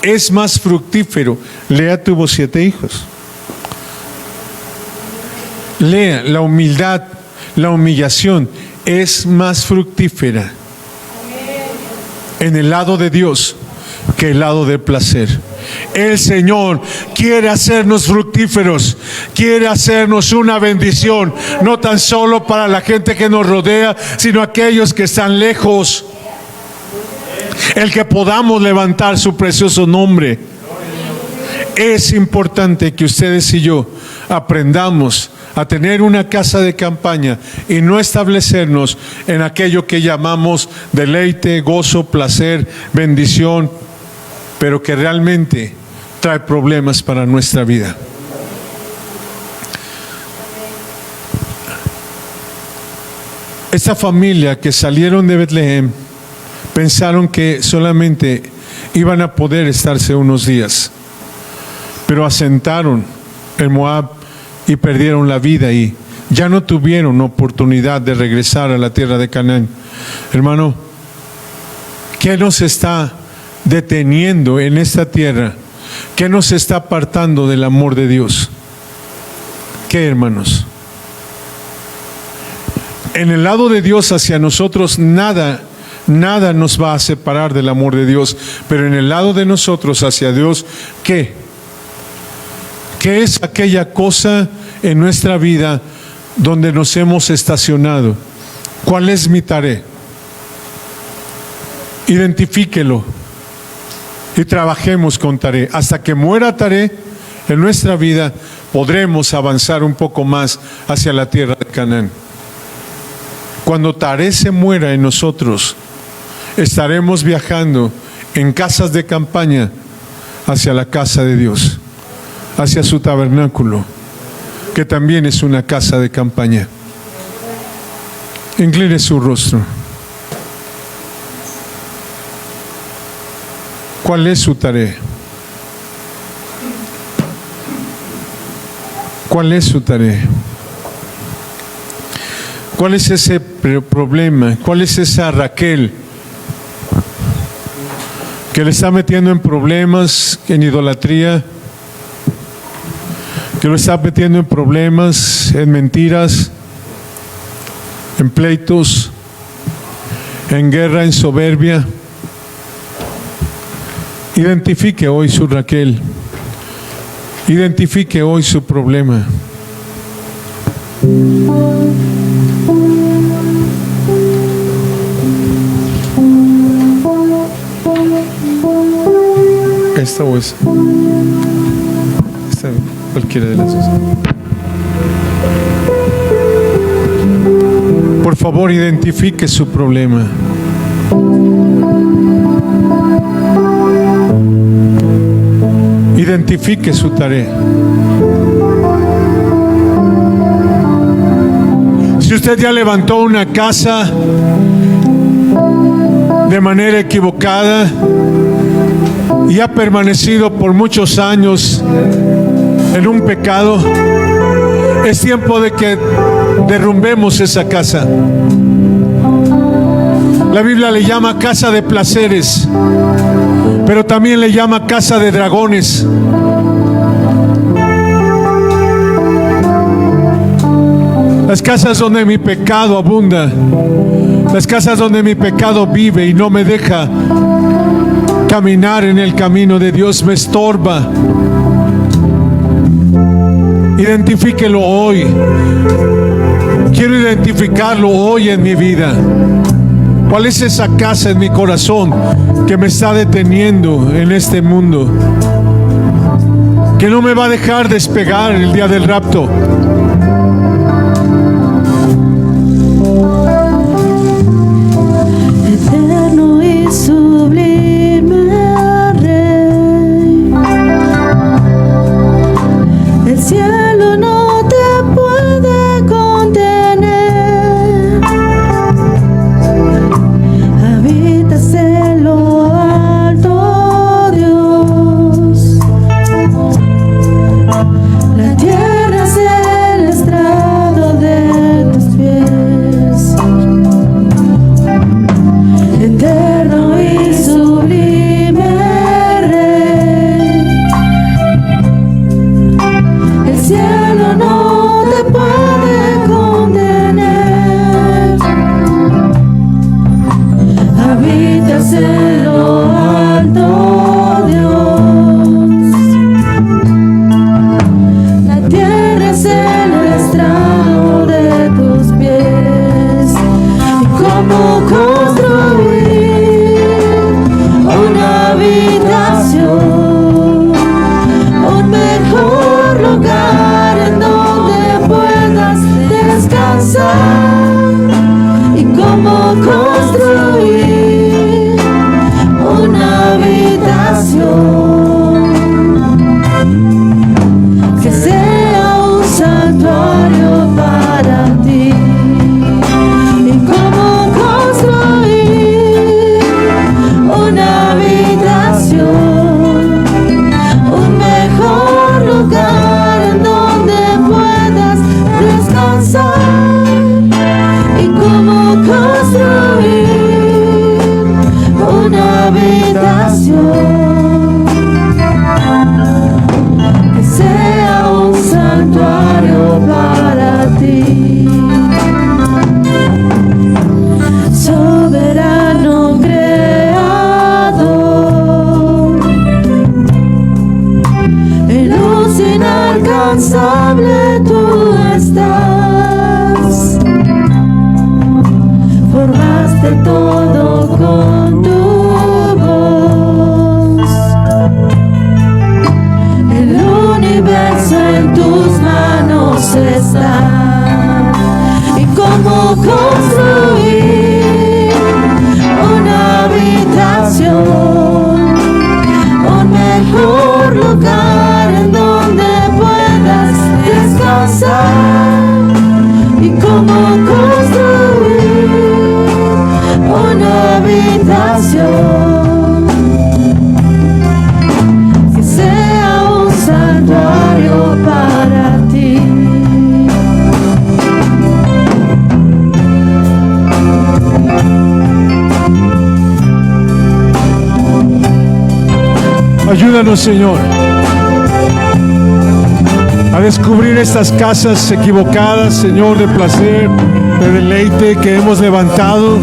[SPEAKER 1] es más fructífero. Lea tuvo 7 hijos. Lea, la humildad, la humillación es más fructífera en el lado de Dios que el lado del placer. El Señor quiere hacernos fructíferos, quiere hacernos una bendición, no tan solo para la gente que nos rodea, sino aquellos que están lejos. El que podamos levantar su precioso nombre. Es importante que ustedes y yo aprendamos a tener una casa de campaña y no establecernos en aquello que llamamos deleite, gozo, placer, bendición, pero que realmente trae problemas para nuestra vida. Esta familia que salieron de Betlehem pensaron que solamente iban a poder estarse unos días, pero asentaron en Moab y perdieron la vida y ya no tuvieron oportunidad de regresar a la tierra de Canaán. Hermano, ¿qué nos está deteniendo en esta tierra? ¿Qué nos está apartando del amor de Dios? ¿Qué, hermanos? En el lado de Dios hacia nosotros nada nos va a separar del amor de Dios, pero en el lado de nosotros hacia Dios, ¿qué? ¿Qué es aquella cosa en nuestra vida donde nos hemos estacionado? ¿Cuál es mi tarea? Identifíquelo y trabajemos con tarea. Hasta que muera tarea en nuestra vida, podremos avanzar un poco más hacia la tierra de Canaán. Cuando Taré se muera en nosotros, estaremos viajando en casas de campaña hacia la casa de Dios, hacia su tabernáculo, que también es una casa de campaña. Incline su rostro. ¿Cuál es su tarea? ¿Cuál es su tarea? ¿Cuál es ese problema? ¿Cuál es esa Raquel que le está metiendo en problemas, en idolatría, que lo está metiendo en problemas, en mentiras, en pleitos, en guerra, en soberbia? Identifique hoy su Raquel. Identifique hoy su problema. Esta o esa. Esta, cualquiera de las dos. Por favor, identifique su problema. Identifique su tarea. Si usted ya levantó una casa de manera equivocada y ha permanecido por muchos años en un pecado, es tiempo de que derrumbemos esa casa. La Biblia le llama casa de placeres, pero también le llama casa de dragones. Las casas donde mi pecado abunda, las casas donde mi pecado vive y no me deja caminar en el camino de Dios, me estorba. Identifíquelo hoy. Quiero identificarlo hoy en mi vida. ¿Cuál es esa casa en mi corazón que me está deteniendo en este mundo? Que no me va a dejar despegar el día del rapto.
[SPEAKER 2] Eterno y sublime Rey, el cielo no te puede contener. Habitas en lo alto, Dios. La tierra es el estrado de tus pies. Eterno y sublime Rey, incansable tú estás. Formaste todo con tu voz. El universo en tus manos está. ¿Y cómo construir una habitación? Un mejor lugar en donde puedas descansar. ¿Y cómo construir una habitación que sea un santuario para ti?
[SPEAKER 1] Ayúdanos, Señor, a descubrir estas casas equivocadas, Señor, de placer, de deleite que hemos levantado,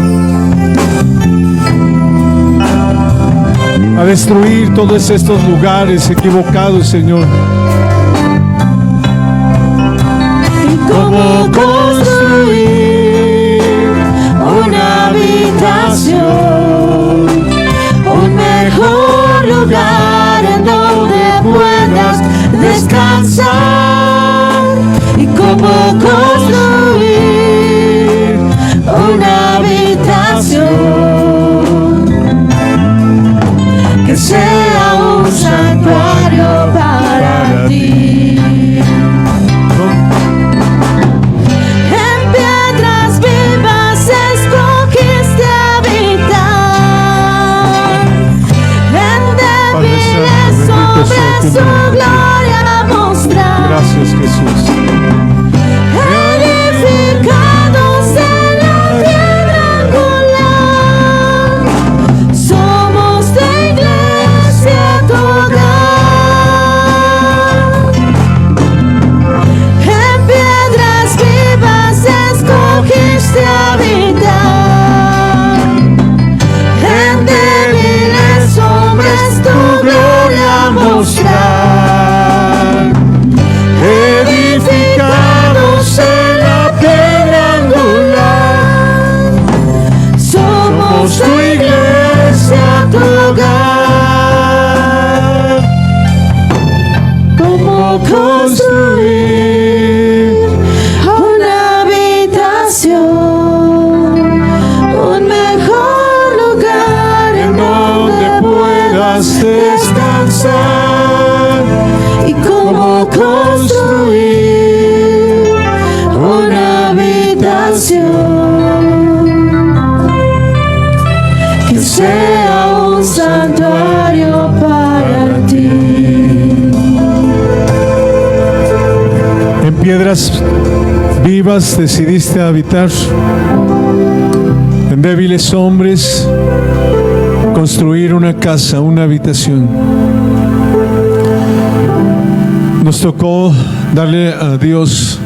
[SPEAKER 1] a destruir todos estos lugares equivocados, Señor.
[SPEAKER 2] ¿Y cómo construir una habitación? Un mejor lugar en donde puedas descansar. ¿Y cómo construir una habitación que sea un santuario para ti? En piedras vivas escogiste habitar. En débiles hombres su gloria mostrar.
[SPEAKER 1] Gracias, Jesús.
[SPEAKER 2] Edificados en la piedra angular, somos de iglesia tu hogar. En piedras vivas escogiste habitar. En débiles hombres tu gloria mostrar. Edificados en la piedra angular, somos tu iglesia, tu hogar. ¿Cómo construir una habitación? Un mejor lugar en donde puedas descansar. ¿Y cómo construir una habitación que sea un santuario para ti?
[SPEAKER 1] En piedras vivas decidiste habitar. En débiles hombres construir una casa, una habitación. Nos tocó darle a Dios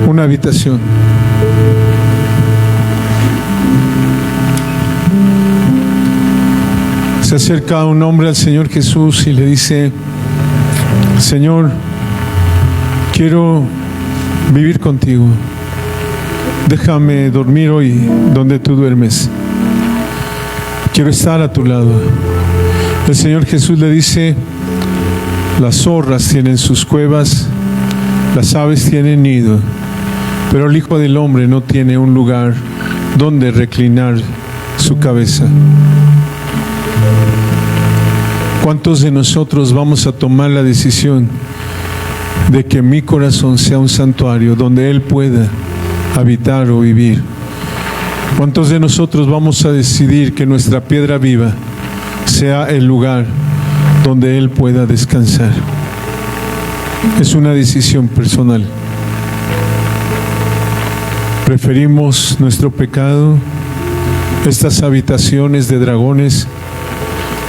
[SPEAKER 1] una habitación. Se acerca un hombre al Señor Jesús y le dice: Señor, quiero vivir contigo. Déjame dormir hoy donde tú duermes. Quiero estar a tu lado. El Señor Jesús le dice: las zorras tienen sus cuevas, las aves tienen nido, pero el Hijo del Hombre no tiene un lugar donde reclinar su cabeza. ¿Cuántos de nosotros vamos a tomar la decisión de que mi corazón sea un santuario donde Él pueda habitar o vivir? ¿Cuántos de nosotros vamos a decidir que nuestra piedra viva sea el lugar donde Él pueda descansar? Es una decisión personal. Preferimos nuestro pecado, estas habitaciones de dragones,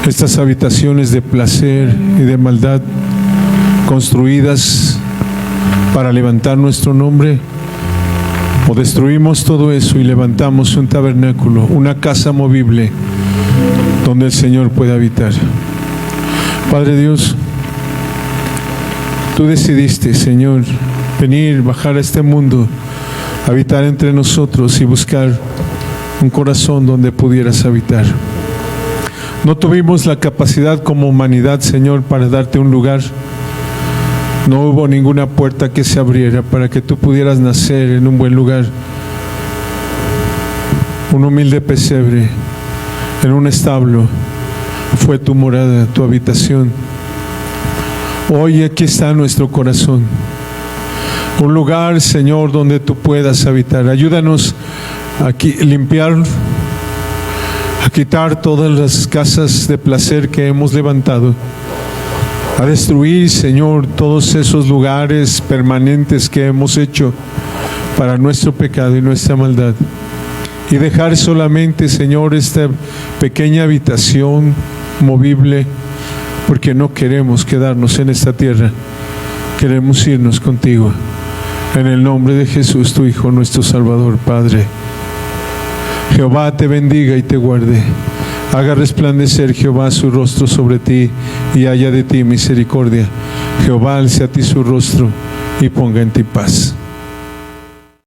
[SPEAKER 1] estas habitaciones de placer y de maldad construidas para levantar nuestro nombre, o destruimos todo eso y levantamos un tabernáculo, una casa movible donde el Señor pueda habitar. Padre Dios, Tú decidiste, Señor, venir, bajar a este mundo, habitar entre nosotros y buscar un corazón donde pudieras habitar. No tuvimos la capacidad como humanidad, Señor, para darte un lugar. No hubo ninguna puerta que se abriera para que tú pudieras nacer en un buen lugar. Un humilde pesebre en un establo fue tu morada, tu habitación. Hoy aquí está nuestro corazón. Un lugar, Señor, donde tú puedas habitar. Ayúdanos a limpiar, a quitar todas las casas de placer que hemos levantado, a destruir, Señor, todos esos lugares permanentes que hemos hecho para nuestro pecado y nuestra maldad, y dejar solamente, Señor, esta pequeña habitación movible, porque no queremos quedarnos en esta tierra, queremos irnos contigo. En el nombre de Jesús, tu Hijo, nuestro Salvador, Padre. Jehová te bendiga y te guarde. Haga resplandecer Jehová su rostro sobre ti y haya de ti misericordia. Jehová alce a ti su rostro y ponga en ti paz.